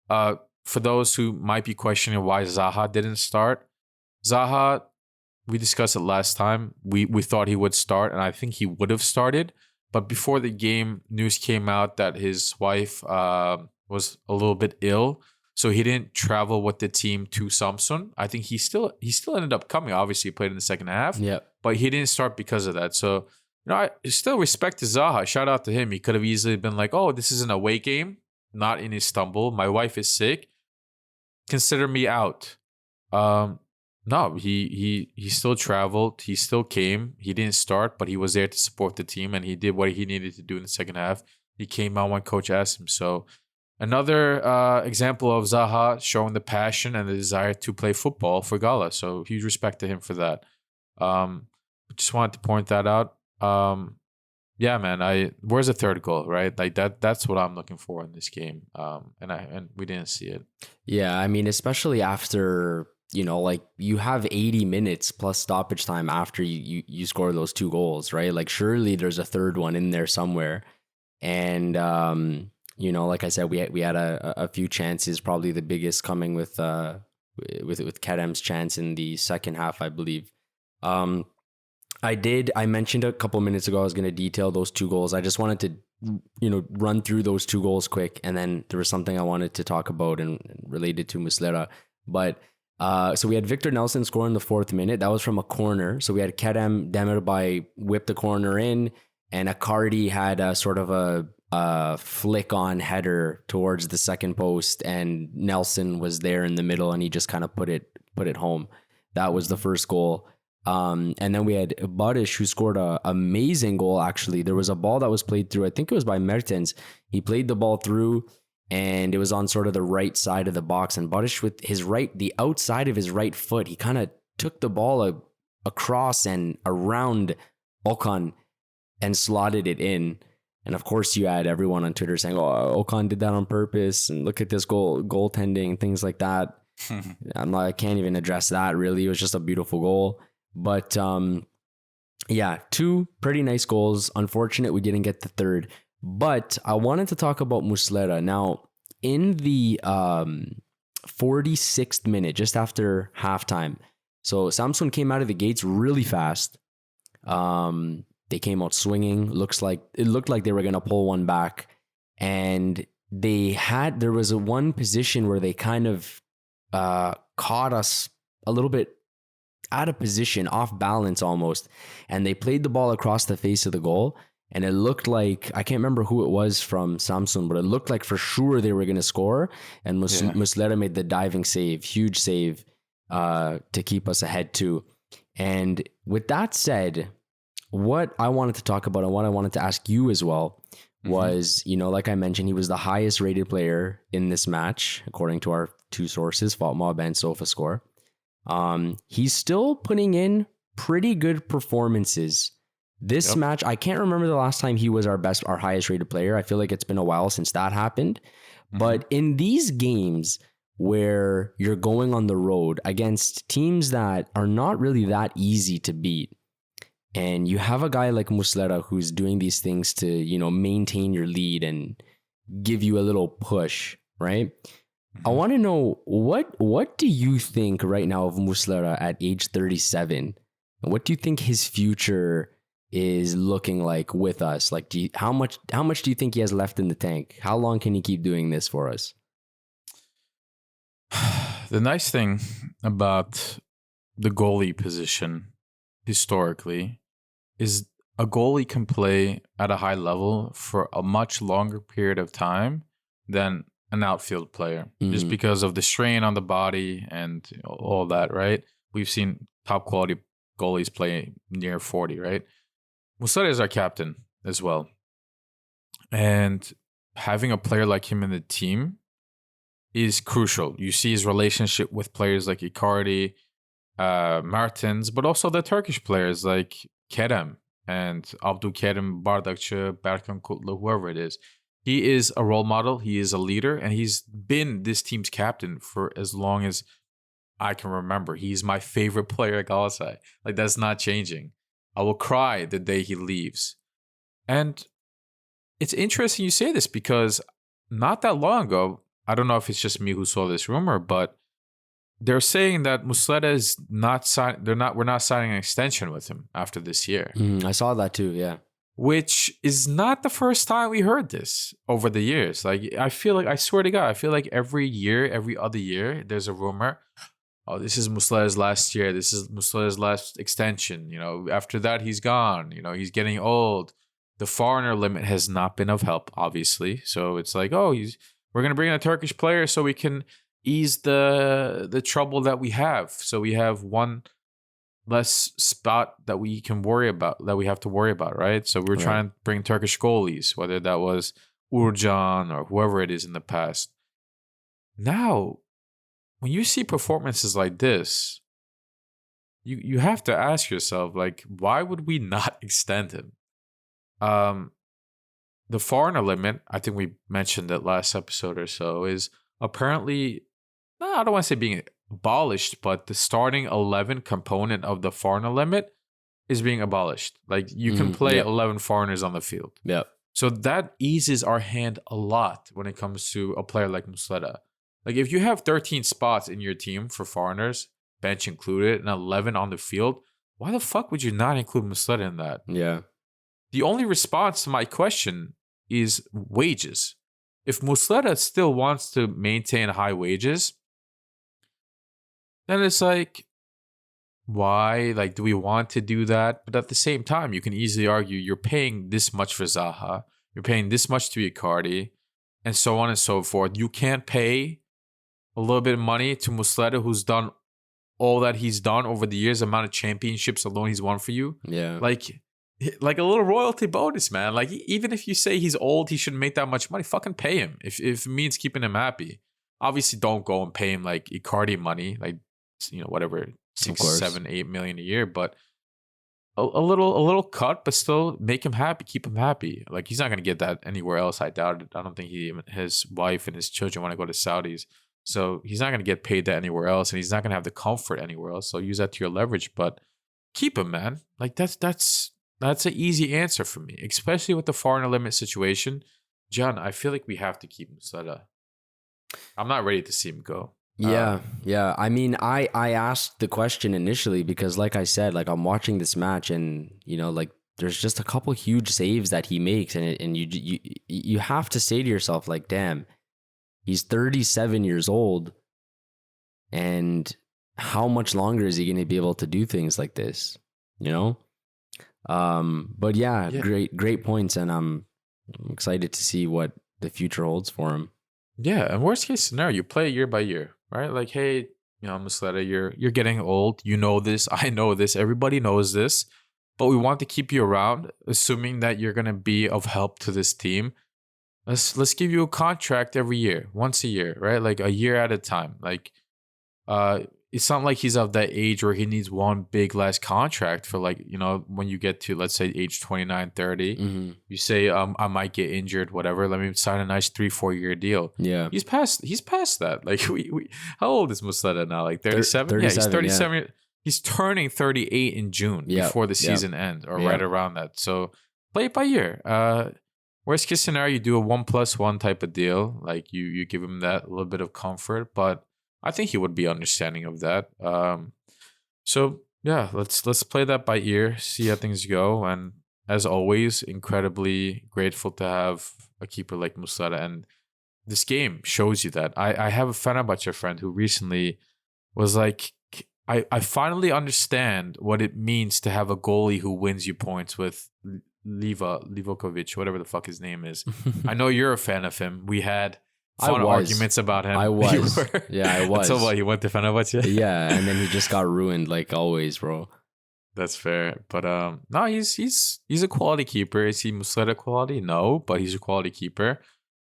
for those who might be questioning why Zaha didn't start, Zaha, we discussed it last time. We thought he would start, and I think he would have started. But before the game, news came out that his wife was a little bit ill, so he didn't travel with the team to Samsun. I think he still ended up coming. Obviously, he played in the second half, but he didn't start because of that. So, I still respect Zaha. Shout out to him. He could have easily been like, "Oh, this is an away game, not in Istanbul. My wife is sick. Consider me out." No, he still traveled. He still came. He didn't start, but he was there to support the team, and he did what he needed to do in the second half. He came out when coach asked him. So another example of Zaha showing the passion and the desire to play football for Gala. So huge respect to him for that. Just wanted to point that out. Yeah, man. Where's the third goal, right? Like that's what I'm looking for in this game. And we didn't see it. Yeah, I mean, especially after, like, you have 80 minutes plus stoppage time after you score those two goals, right? Like, surely there's a third one in there somewhere. And like I said, we had a few chances, probably the biggest coming with Kerem's chance in the second half, I believe. I mentioned a couple minutes ago I was going to detail those two goals. I just wanted to run through those two goals quick, and then there was something I wanted to talk about and related to Muslera. But so we had Victor Nelson score in the 4th minute. That was from a corner. So we had Kerem Demirbay whip the corner in, and Icardi had a sort of a flick on header towards the second post, and Nelson was there in the middle, and he just kind of put it home. That was the first goal. And then we had Badish, who scored an amazing goal. Actually, there was a ball that was played through. I think it was by Mertens. He played the ball through, and it was on sort of the right side of the box. And Badish, with the outside of his right foot, he kind of took the ball across and around Okan and slotted it in. And of course, you had everyone on Twitter saying, "Oh, Okan did that on purpose," and look at this goaltending and things like that. I can't even address that. Really, it was just a beautiful goal. But yeah, two pretty nice goals. Unfortunate we didn't get the third. But I wanted to talk about Muslera. Now, in the 46th minute, just after halftime, so Samsun came out of the gates really fast. They came out swinging. It looked like they were gonna pull one back, and there was one position where they kind of caught us a little bit out of position, off balance almost, and they played the ball across the face of the goal. And it looked like, I can't remember who it was from Samsun, but it looked like for sure they were going to score. And Muslera made the diving save, huge save, to keep us ahead too. And with that said, what I wanted to talk about and what I wanted to ask you as well was, like I mentioned, he was the highest rated player in this match, according to our two sources, FotMob and SofaScore. He's still putting in pretty good performances. This match, I can't remember the last time he was our highest rated player. I feel like it's been a while since that happened. But in these games where you're going on the road against teams that are not really that easy to beat, and you have a guy like Muslera who's doing these things to, maintain your lead and give you a little push, right? I want to know, what do you think right now of Muslera at age 37? And what do you think his future is looking like with us? Like, how much do you think he has left in the tank? How long can he keep doing this for us? The nice thing about the goalie position historically is a goalie can play at a high level for a much longer period of time than an outfield player, just because of the strain on the body and all that, right? We've seen top quality goalies play near 40, right? Muslera is our captain as well. And having a player like him in the team is crucial. You see his relationship with players like Icardi, Martins, but also the Turkish players like Kerem and Abdülkerim Bardakçı, Berkan Kutlu, whoever it is. He is a role model. He is a leader, and he's been this team's captain for as long as I can remember. He's my favorite player at Galatasaray. Like, that's not changing. I will cry the day he leaves. And it's interesting you say this because not that long ago, I don't know if it's just me who saw this rumor, but they're saying that Muslera is not signing. We're not signing an extension with him after this year. I saw that too. Yeah. Which is not the first time we heard this over the years. Like, I feel like, I swear to God, I feel like every year, every other year, there's a rumor. Oh, this is Muslera's last year. This is Muslera's last extension. After that, he's gone. He's getting old. The foreigner limit has not been of help, obviously. So it's like, we're going to bring in a Turkish player so we can ease the trouble that we have. So we have one less spot that we can worry about, that we have to worry about, right? So we're trying to bring Turkish goalies, whether that was Urcan or whoever it is in the past. Now, when you see performances like this, you have to ask yourself, like, why would we not extend him? The foreigner limit, I think we mentioned it last episode or so, is apparently, I don't want to say being abolished, but the starting 11 component of the foreigner limit is being abolished. Like, you can play 11 foreigners on the field. Yeah. So that eases our hand a lot when it comes to a player like Muslera. Like, if you have 13 spots in your team for foreigners, bench included, and 11 on the field, why the fuck would you not include Muslera in that? Yeah. The only response to my question is wages. If Muslera still wants to maintain high wages, then it's like, why? Like, do we want to do that? But at the same time, you can easily argue you're paying this much for Zaha, you're paying this much to Icardi, and so on and so forth. You can't pay a little bit of money to Muslera, who's done all that he's done over the years, the amount of championships alone he's won for you. Yeah. Like a little royalty bonus, man. Like, even if you say he's old, he shouldn't make that much money, fucking pay him if it means keeping him happy. Obviously, don't go and pay him like Icardi money, like, whatever, 6, 7, 8 million a year, but a little cut, but still make him happy, keep him happy. Like, he's not gonna get that anywhere else. I doubt it. I don't think his wife and his children want to go to Saudis, so he's not gonna get paid that anywhere else, and he's not gonna have the comfort anywhere else. So use that to your leverage, but keep him, man. Like, that's an easy answer for me, especially with the foreigner limit situation. John, I feel like we have to keep Muslera. I'm not ready to see him go. Yeah. I mean, I asked the question initially because, like I said, like I'm watching this match, and like there's just a couple huge saves that he makes, and you have to say to yourself, like, damn, he's 37 years old, and how much longer is he going to be able to do things like this? But yeah, great points, and I'm excited to see what the future holds for him. Yeah, and worst case scenario, you play year by year, right? Like, hey, Muslera, you're getting old. You know this. I know this. Everybody knows this. But we want to keep you around, assuming that you're gonna be of help to this team. Let's give you a contract every year, once a year, right? Like a year at a time. Like, it's not like he's of that age where he needs one big last contract for, like, when you get to, let's say, age 29, 30, you say, I might get injured, whatever. Let me sign a nice 3-4 year deal. Yeah. He's past that. Like, we how old is Muslera now? Like 37? 37, yeah, he's 37. yeah. He's turning 38 in June before the season ends, or right around that. So play it by year. Worst case scenario, you do a 1+1 type of deal. Like you give him that little bit of comfort, but I think he would be understanding of that. So yeah, let's play that by ear, see how things go. And as always, incredibly grateful to have a keeper like Muslera. And this game shows you that. I have a Fenerbahce friend who recently was like, I finally understand what it means to have a goalie who wins you points with Livakovic, whatever the fuck his name is. I know you're a fan of him. We had fun arguments about him. I was. Yeah, I was. So what, he went to Fenerbahce? Yeah, and then he just got ruined like always, bro. That's fair. But no, he's a quality keeper. Is he Muslera quality? No, but he's a quality keeper.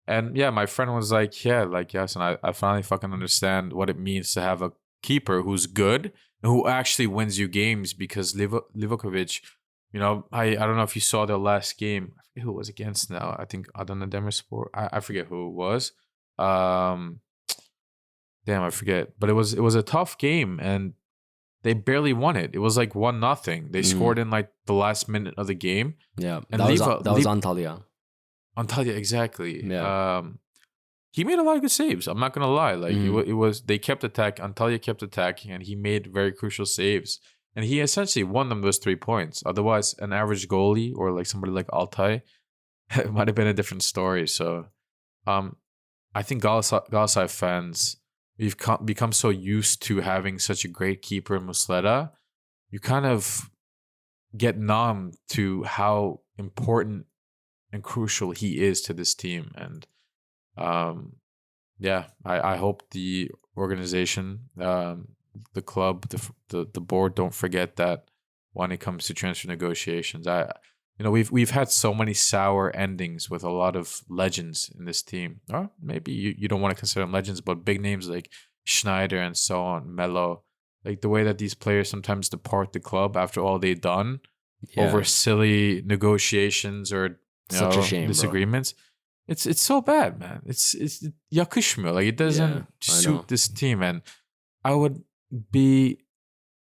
And yeah, my friend was like, yeah, like, yes, and I finally fucking understand what it means to have a keeper who's good and who actually wins you games, because Livakovic, I don't know if you saw their last game. I forget who it was against now. I think Adana Demirspor. I forget who it was. Damn, I forget. But it was a tough game, and they barely won it. It was like 1-0. They scored in like the last minute of the game. Yeah, and that was Antalya. Antalya, exactly. Yeah. He made a lot of good saves. I'm not gonna lie. Like it was, they kept attacking. Antalya kept attacking, and he made very crucial saves. And he essentially won them those 3 points. Otherwise, an average goalie or like somebody like Altay, it might have been a different story. So, I think Galatasaray fans, we've become so used to having such a great keeper in Muslera, you kind of get numb to how important and crucial he is to this team. And I hope the organization, the club, the board don't forget that when it comes to transfer negotiations. We've had so many sour endings with a lot of legends in this team. Or maybe you don't want to consider them legends, but big names like Schneider and so on, Melo. Like the way that these players sometimes depart the club after all they've done over silly negotiations or such a shame, disagreements. Bro. It's so bad, man. It's yakışmıyor. Like it doesn't suit this team, and I would be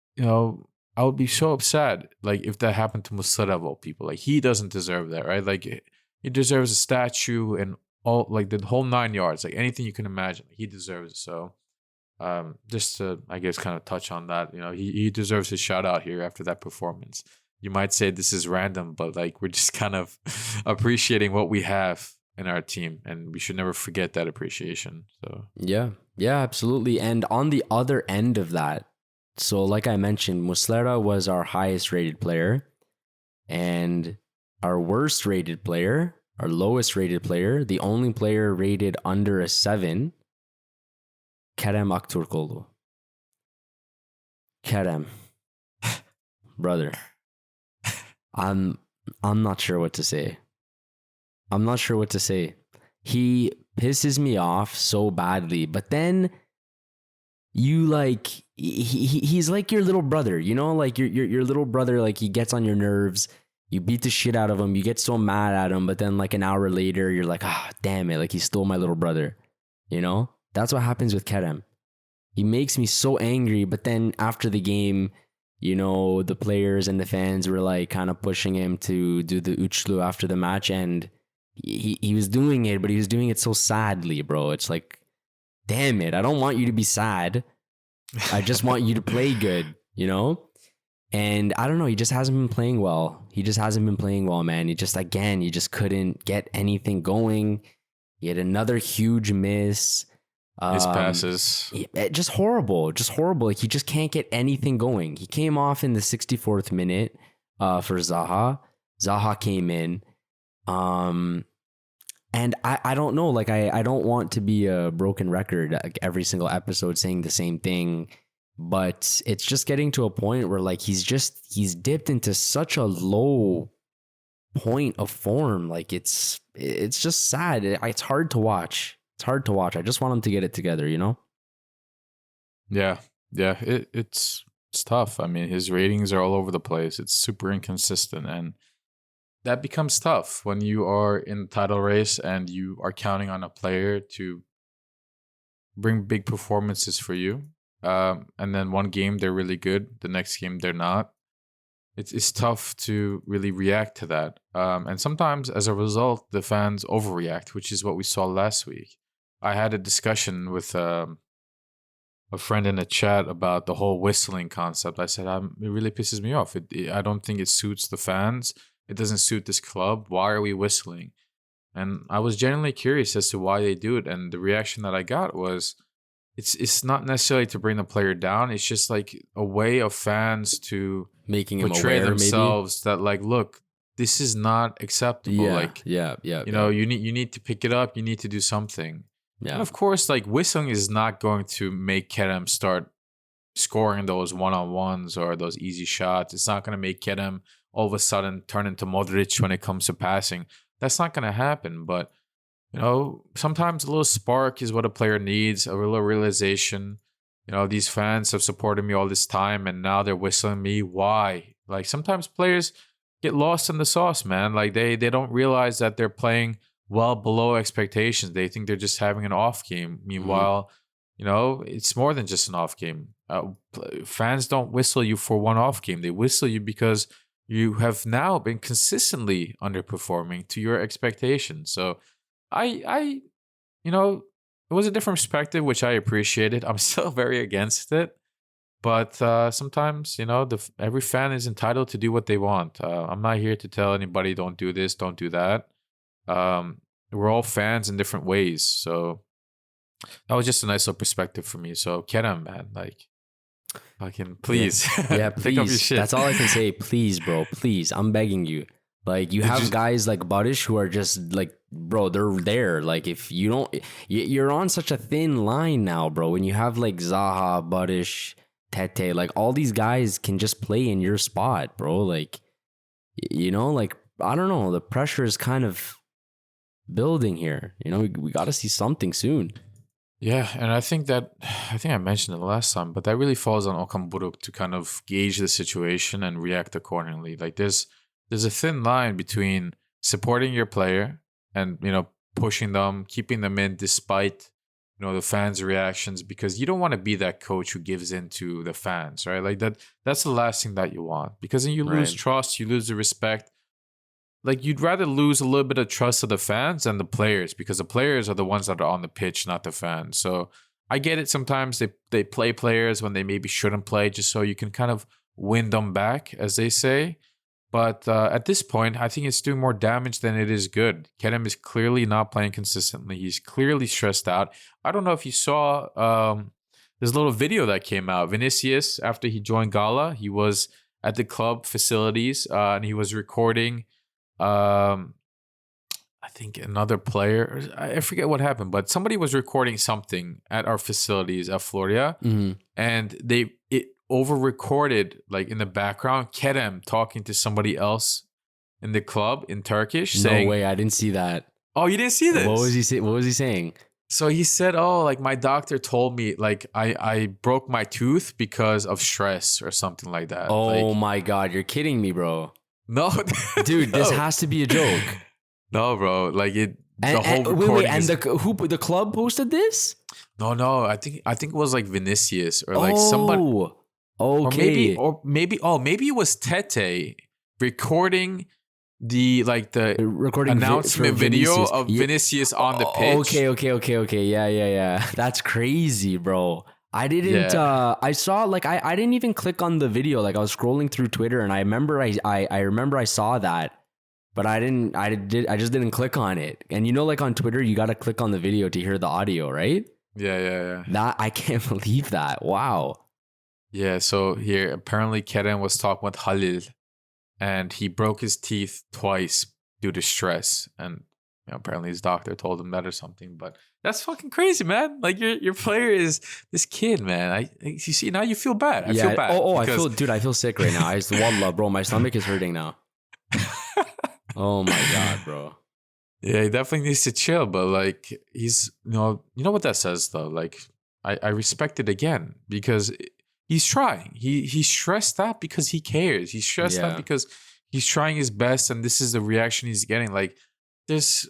so upset, like, if that happened to Muslera of all people. Like, he doesn't deserve that, right? Like, he deserves a statue and all, like, the whole 9 yards, like anything you can imagine. He deserves it. So, just to, I guess, kind of touch on that, he deserves a shout out here after that performance. You might say this is random, but like, we're just kind of appreciating what we have in our team, and we should never forget that appreciation. So yeah, absolutely. And on the other end of that, so like I mentioned, Muslera was our highest rated player, and our worst rated player, our lowest rated player, the only player rated under a 7, Kerem Aktürkoğlu. Kerem, brother, I'm not sure what to say. He pisses me off so badly, but then you like he's like your little brother, like your little brother. Like, he gets on your nerves. You beat the shit out of him. You get so mad at him, but then like an hour later, you're like, damn it! Like, he stole my little brother. That's what happens with Kerem. He makes me so angry, but then after the game, the players and the fans were like kind of pushing him to do the üçlü after the match, and he was doing it, but he was doing it so sadly, bro. It's like, damn it, I don't want you to be sad. I just want you to play good, you know? And I don't know, he just hasn't been playing well. He just hasn't been playing well, man. He just couldn't get anything going. He had another huge miss. His passes. Just horrible. Like, he just can't get anything going. He came off in the 64th minute for Zaha. Zaha came in. And I don't know, like, I don't want to be a broken record like every single episode saying the same thing, but it's just getting to a point where, like, he's dipped into such a low point of form. Like, it's just sad. It's hard to watch. I just want him to get it together, you know? Yeah. It's tough. I mean, his ratings are all over the place. It's super inconsistent, and that becomes tough when you are in the title race and you are counting on a player to bring big performances for you. And then one game they're really good, the next game they're not. It's tough to really react to that. And sometimes as a result, the fans overreact, which is what we saw last week. I had a discussion with a friend in a chat about the whole whistling concept. I said, it really pisses me off. I don't think it suits the fans. It doesn't suit this club. Why are we whistling? And I was genuinely curious as to why they do it. And the reaction that I got was, it's not necessarily to bring the player down. It's just like a way of fans to making him portray aware, themselves maybe? That, like, look, this is not acceptable. You know, you need to pick it up. You need to do something. Yeah. And of course, like, whistling is not going to make Kerem start scoring those one-on-ones or those easy shots. It's not going to make Kerem all of a sudden turn into Modric when it comes to passing. That's not going to happen. But, you know, sometimes a little spark is what a player needs, a little realization. You know, these fans have supported me all this time and now they're whistling me. Why? Like, sometimes players get lost in the sauce, man. Like, they don't realize that they're playing well below expectations. They think they're just having an off game. Meanwhile, you know, it's more than just an off game. Fans don't whistle you for one off game. They whistle you because you have now been consistently underperforming to your expectations. So I you know, it was a different perspective, which I appreciated. I'm still very against it. But sometimes, you know, every fan is entitled to do what they want. I'm not here to tell anybody, don't do this, don't do that. We're all fans in different ways. So that was just a nice little perspective for me. So Kerem, man, like, fucking please. Yeah, please. Pick up your shit. That's all I can say. Please, bro. Please. I'm begging you. Like, you have guys like Badish who are just like, bro, they're there. Like, if you don't, you're on such a thin line now, bro. When you have like Zaha, Badish, Tete, like, all these guys can just play in your spot, bro. Like, you know, like, I don't know. The pressure is kind of building here. You know, we got to see something soon. Yeah, and I think I mentioned it last time, but that really falls on Okan Buruk to kind of gauge the situation and react accordingly. Like, there's a thin line between supporting your player and, you know, pushing them, keeping them in despite, you know, the fans' reactions, because you don't want to be that coach who gives in to the fans, right? Like, that's the last thing that you want, because then you lose trust, you lose the respect. Like, you'd rather lose a little bit of trust of the fans than the players, because the players are the ones that are on the pitch, not the fans. So I get it. Sometimes they play players when they maybe shouldn't play, just so you can kind of win them back, as they say. But at this point, I think it's doing more damage than it is good. Kerem is clearly not playing consistently. He's clearly stressed out. I don't know if you saw this little video that came out. Vinicius, after he joined Gala, he was at the club facilities and he was recording, I think, another player. I forget what happened, but somebody was recording something at our facilities at Floria. And it over-recorded, like, in the background, Kerem talking to somebody else in the club in Turkish. No saying, way, I didn't see that. Oh, you didn't see this? What was he saying? So he said, oh, like, my doctor told me, like, I broke my tooth because of stress or something like that. Oh, like, my God, you're kidding me, bro. No. Dude, no. This has to be a joke. No, bro. Like, the whole wait, recording and the club posted this? No. I think it was like Vinicius or like somebody. Okay. Or maybe it was Tete recording the recording announcement for video Vinicius. of Vinicius on the pitch. Okay. Yeah. That's crazy, bro. I didn't. I saw I didn't even click on the video. Like I was scrolling through Twitter, and I remember I remember I saw that, but I just didn't click on it. And like on Twitter, you got to click on the video to hear the audio, right? Yeah. That I can't believe that. Wow. Yeah. So here, apparently, Kerem was talking with Halil, and he broke his teeth twice due to stress, and apparently his doctor told him that or something. But that's fucking crazy, man. Like your player is this kid, man. You see now you feel bad. I feel bad. I feel sick right now. Wallah, bro, my stomach is hurting now. Oh my god, bro. Yeah, he definitely needs to chill. But like he's you know what that says though. Like I respect it again because he's trying. He's stressed out because he cares. He's stressed out because he's trying his best, and this is the reaction he's getting. Like there's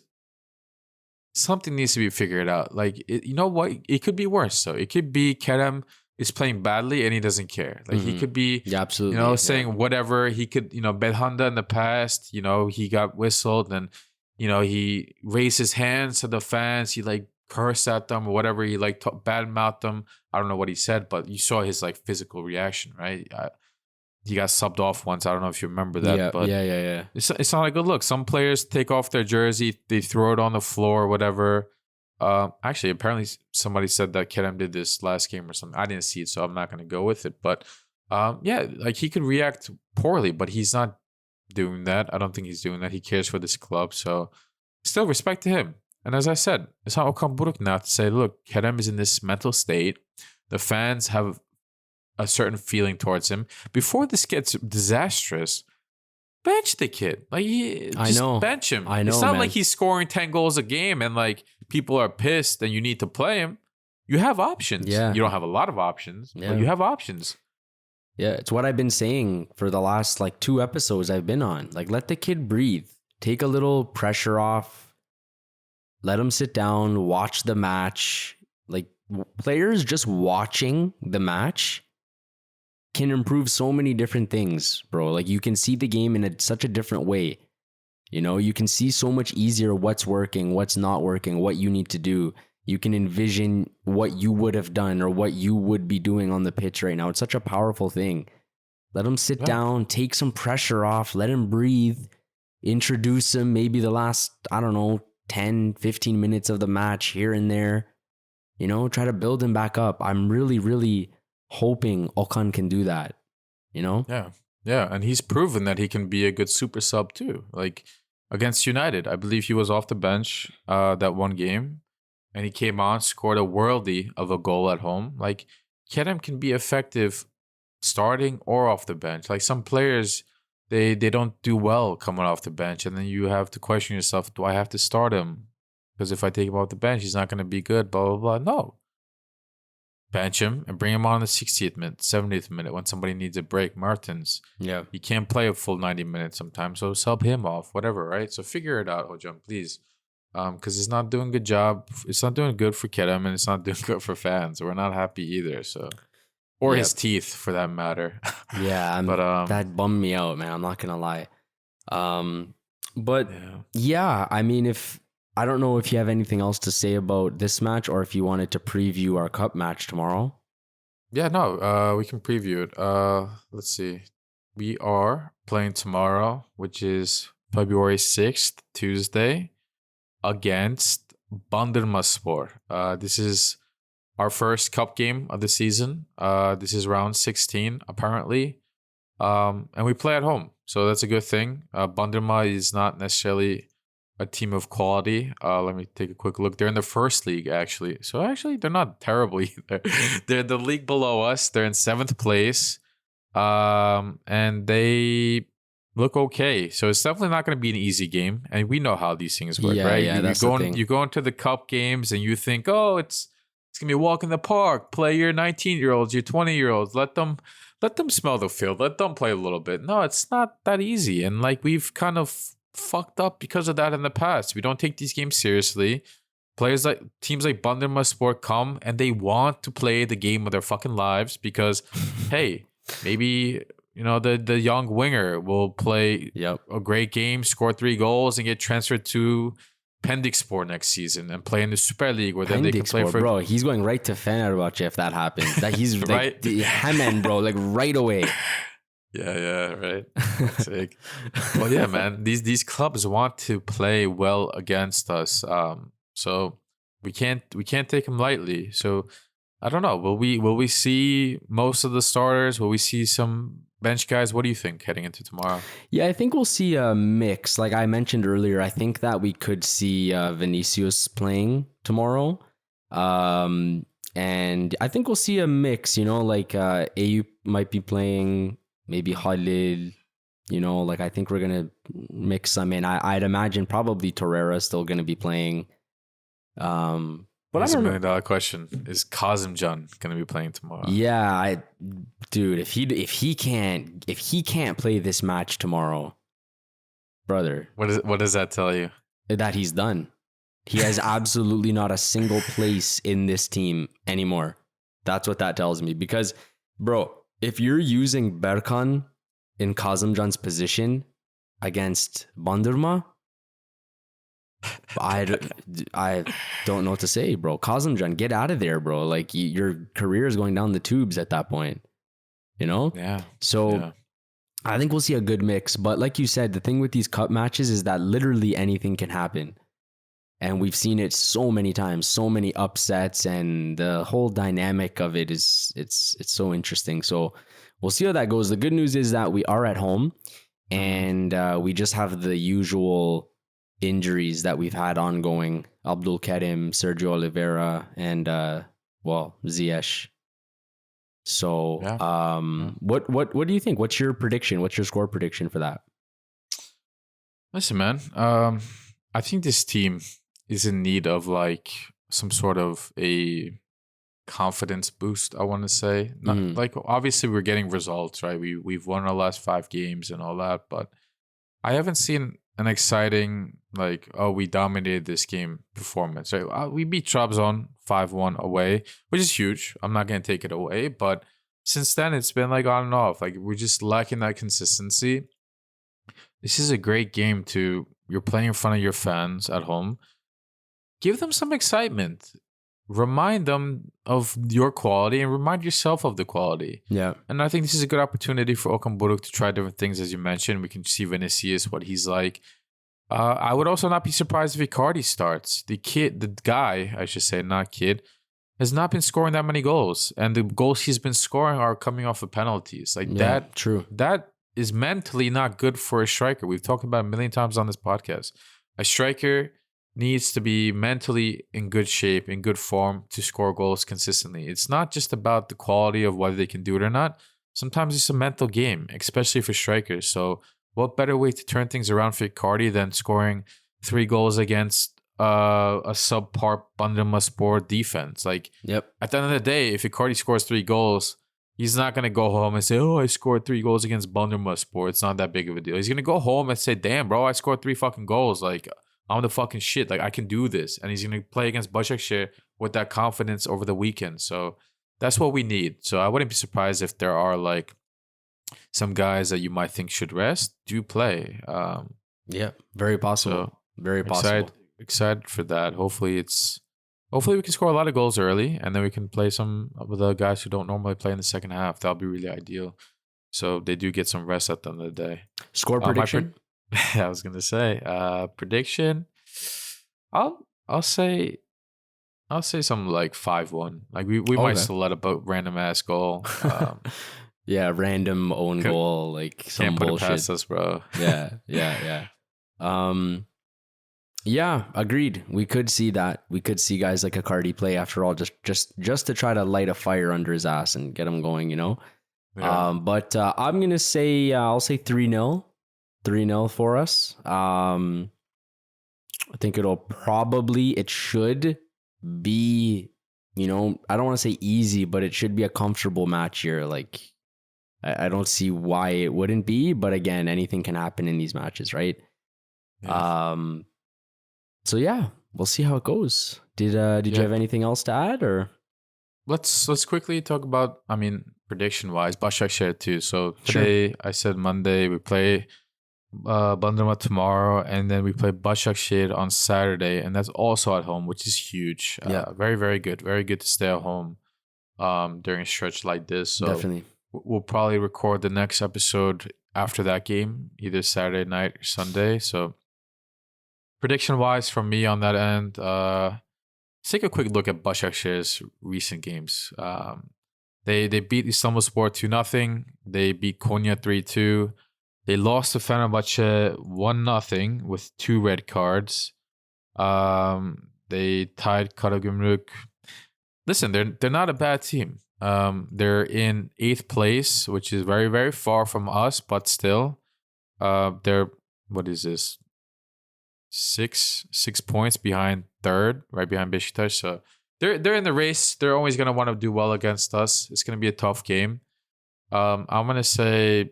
something needs to be figured out. Like you know what? It could be worse. So it could be Kerem is playing badly and he doesn't care. Like he could be, absolutely, saying whatever. He could, Belhanda in the past, he got whistled and he raised his hands to the fans. He like cursed at them or whatever. He like badmouthed them. I don't know what he said, but you saw his like physical reaction, right? He got subbed off once. I don't know if you remember that. Yeah, but yeah. It's not a good look. Some players take off their jersey, they throw it on the floor or whatever. Actually, apparently somebody said that Kerem did this last game or something. I didn't see it, so I'm not going to go with it. But like he could react poorly, but he's not doing that. I don't think he's doing that. He cares for this club, so still respect to him. And as I said, it's not Okan Buruk now to say, look, Kerem is in this mental state. The fans have a certain feeling towards him. Before this gets disastrous, bench the kid. Like bench him. I know. It's not man. like he's scoring 10 goals a game and like people are pissed and you need to play him. You have options. Yeah. You don't have a lot of options, but you have options. Yeah, it's what I've been saying for the last like 2 episodes I've been on. Like let the kid breathe. Take a little pressure off. Let him sit down, watch the match. Like players just watching the match can improve so many different things, bro. Like you can see the game in such a different way. You can see so much easier what's working, what's not working, what you need to do. You can envision what you would have done or what you would be doing on the pitch right now. It's such a powerful thing. Let him sit down, take some pressure off, let him breathe, introduce him maybe the last, 10, 15 minutes of the match here and there. Try to build him back up. I'm really, really hoping Okan can do that, Yeah, and he's proven that he can be a good super sub too. Like against United, I believe he was off the bench that one game, and he came on, scored a worldie of a goal at home. Like Kerem can be effective starting or off the bench. Like some players, they don't do well coming off the bench, and then you have to question yourself: do I have to start him? Because if I take him off the bench, he's not going to be good. Blah blah blah. No. Bench him and bring him on the 60th minute, 70th minute when somebody needs a break. Martins. Yeah. He can't play a full 90 minutes sometimes, so sub him off, whatever, right? So figure it out, Hojam, please. Because it's not doing a good job. It's not doing good for Kerem, and it's not doing good for fans. We're not happy either, so. Or his teeth, for that matter. Yeah, but that bummed me out, man. I'm not going to lie. But yeah, I mean, I don't know if you have anything else to say about this match or if you wanted to preview our cup match tomorrow. Yeah, no, we can preview it. Let's see. We are playing tomorrow, which is February 6th, Tuesday, against Bandırmaspor. This is our first cup game of the season. This is round 16, apparently. And we play at home, so that's a good thing. Bandırma is not necessarily a team of quality. Let me take a quick look. They're in the first league, actually. So actually, they're not terrible either. They're the league below us. They're in 7th place. And they look okay. So it's definitely not going to be an easy game. And we know how these things work, right? Yeah, that's the thing. You go into the cup games and you think, oh, it's going to be a walk in the park. Play your 19-year-olds, your 20-year-olds. Let them smell the field. Let them play a little bit. No, it's not that easy. And like we've kind of fucked up because of that in the past. We don't take these games seriously. Teams like Bandırmaspor come and they want to play the game of their fucking lives because, hey, maybe the young winger will play Yep. a great game, score 3 goals, and get transferred to Pendikspor next season and play in the Super League, where then they can play for. Bro, he's going right to Fenerbahce if that happens. That he's Right. like Hemen, bro, like right away. Yeah, right. Sick. Well, yeah, man. These clubs want to play well against us, so we can't take them lightly. So I don't know. Will we see most of the starters? Will we see some bench guys? What do you think heading into tomorrow? Yeah, I think we'll see a mix. Like I mentioned earlier, I think that we could see Vinicius playing tomorrow. And I think we'll see a mix, like AU might be playing, maybe Khalil, like I think we're going to mix some in. I'd imagine probably Torreira is still going to be playing. But That's I a don't know. $1 million question. Is Kazımcan going to be playing tomorrow? Yeah, dude, if he can't play this match tomorrow, brother, What does that tell you? that he's done. He has absolutely not a single place in this team anymore. That's what that tells me. Because, bro, if you're using Berkan in Kazımcan's position against Bandırma, I don't know what to say, bro. Kazımcan, get out of there, bro. Like your career is going down the tubes at that point, Yeah. So Yeah. I think we'll see a good mix. But like you said, the thing with these cup matches is that literally anything can happen. And we've seen it so many times, so many upsets, and the whole dynamic of it is it's so interesting. So we'll see how that goes. The good news is that we are at home, and we just have the usual injuries that we've had ongoing: Abdul Karim, Sergio Oliveira, and Ziyech. So what do you think? What's your prediction? What's your score prediction for that? Listen, man. I think this team is in need of like some sort of a confidence boost. I want to say, not like obviously we're getting results, right? We've won our last 5 games and all that, but I haven't seen an exciting we dominated this game performance. Right? We beat Trabzon 5-1 away, which is huge. I'm not gonna take it away, but since then it's been like on and off. Like we're just lacking that consistency. This is a great game you're playing in front of your fans at home. Give them some excitement. Remind them of your quality and remind yourself of the quality. Yeah. And I think this is a good opportunity for Okan Buruk to try different things, as you mentioned. We can see Vinicius, what he's like. I would also not be surprised if Icardi starts. The guy, I should say, not kid, has not been scoring that many goals. And the goals he's been scoring are coming off of penalties. True. That is mentally not good for a striker. We've talked about it a million times on this podcast. A striker needs to be mentally in good shape, in good form to score goals consistently. It's not just about the quality of whether they can do it or not. Sometimes it's a mental game, especially for strikers. So what better way to turn things around for Icardi than scoring 3 goals against a subpar Bandırmaspor defense? Like, At the end of the day, if Icardi scores 3 goals, he's not going to go home and say, I scored 3 goals against Bandırmaspor. It's not that big of a deal. He's going to go home and say, damn, bro, I scored 3 fucking goals. Like, I'm the fucking shit. Like, I can do this. And he's going to play against Başakşehir with that confidence over the weekend. So that's what we need. So I wouldn't be surprised if there are like some guys that you might think should rest do play. Very possible. So very possible. Excited for that. Hopefully we can score a lot of goals early, and then we can play some of the guys who don't normally play in the second half. That'll be really ideal. So they do get some rest at the end of the day. Score prediction? I was gonna say prediction. I'll say something like 5-1. Like we might still let a random ass goal. Random own goal, like some can't put bullshit. it past us, bro. Yeah. Yeah, agreed. We could see that. We could see guys like Icardi play after all, just to try to light a fire under his ass and get him going, Yeah. But I'm gonna say I'll say 3-0. 3-0 for us. I think it should be, I don't want to say easy, but it should be a comfortable match here. Like, I don't see why it wouldn't be, but again, anything can happen in these matches, right? Yeah. So yeah, we'll see how it goes. Did you have anything else to add, or? let's quickly talk about, I mean, prediction wise, Başakşehir too. So today I said Monday we play Bandırma tomorrow, and then we play Başakşehir on Saturday, and that's also at home, which is huge. Very, very good. Very good to stay at home during a stretch like this. So Definitely. we'll probably record the next episode after that game, either Saturday night or Sunday. So prediction wise from me on that end, let's take a quick look at Başakşehir's recent games. They beat Samsunspor 2-0. They beat Konya 3-2. They lost to Fenerbahçe 1-0 with 2 red cards. They tied Karagümrük. Listen, they're not a bad team. They're in 8th place, which is very, very far from us, but still, they're, what is this? 6 points behind 3rd, right behind Beşiktaş. So they're in the race. They're always gonna want to do well against us. It's gonna be a tough game. I'm gonna say,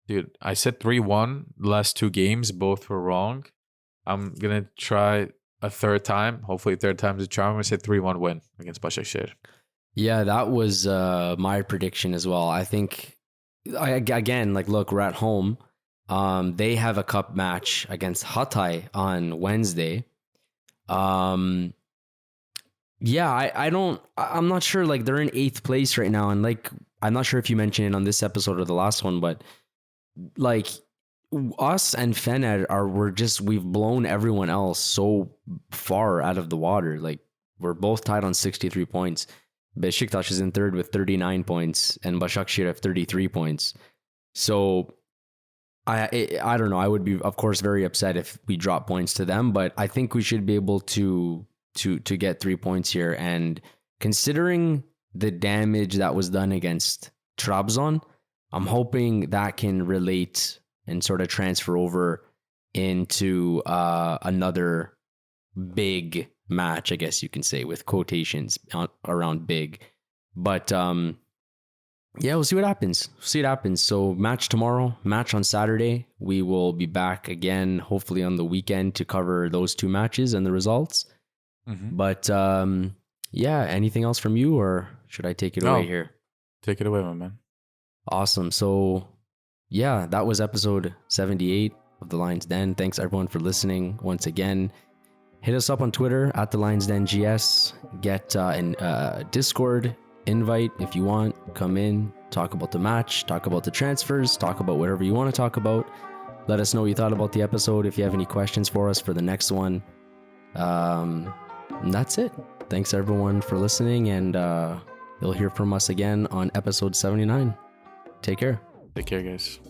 dude, I said 3-1 the last 2 games. Both were wrong. I'm gonna try a third time. Hopefully, third time's a charm. I'm gonna say 3-1 win against Başakşehir. Yeah, that was my prediction as well. I think, again, like, look, we're at home. They have a cup match against Hatay on Wednesday. Yeah, I'm not sure. Like, they're in 8th place right now, and like, I'm not sure if you mentioned it on this episode or the last one, but like, us and Fener we've blown everyone else so far out of the water. Like, we're both tied on 63 points. Beşiktaş is in 3rd with 39 points, and Başakşehir have 33 points. So I don't know. I would be, of course, very upset if we drop points to them, but I think we should be able to get 3 points here. And considering the damage that was done against Trabzon, I'm hoping that can relate and sort of transfer over into another big match, I guess you can say, with quotations around big. But yeah, we'll see what happens. So match tomorrow, match on Saturday. We will be back again, hopefully on the weekend, to cover those 2 matches and the results. Mm-hmm. But yeah, anything else from you, or should I take it away here? Take it away, my man. Awesome. So yeah, that was episode 78 of The Lions Den. Thanks everyone for listening once again. Hit us up on Twitter at The Lions Den GS. Get a Discord invite if you want. Come in, talk about the match, talk about the transfers, talk about whatever you want to talk about. Let us know what you thought about the episode. If you have any questions for us for the next one. And that's it. Thanks everyone for listening, and you'll hear from us again on episode 79. Take care. Take care, guys.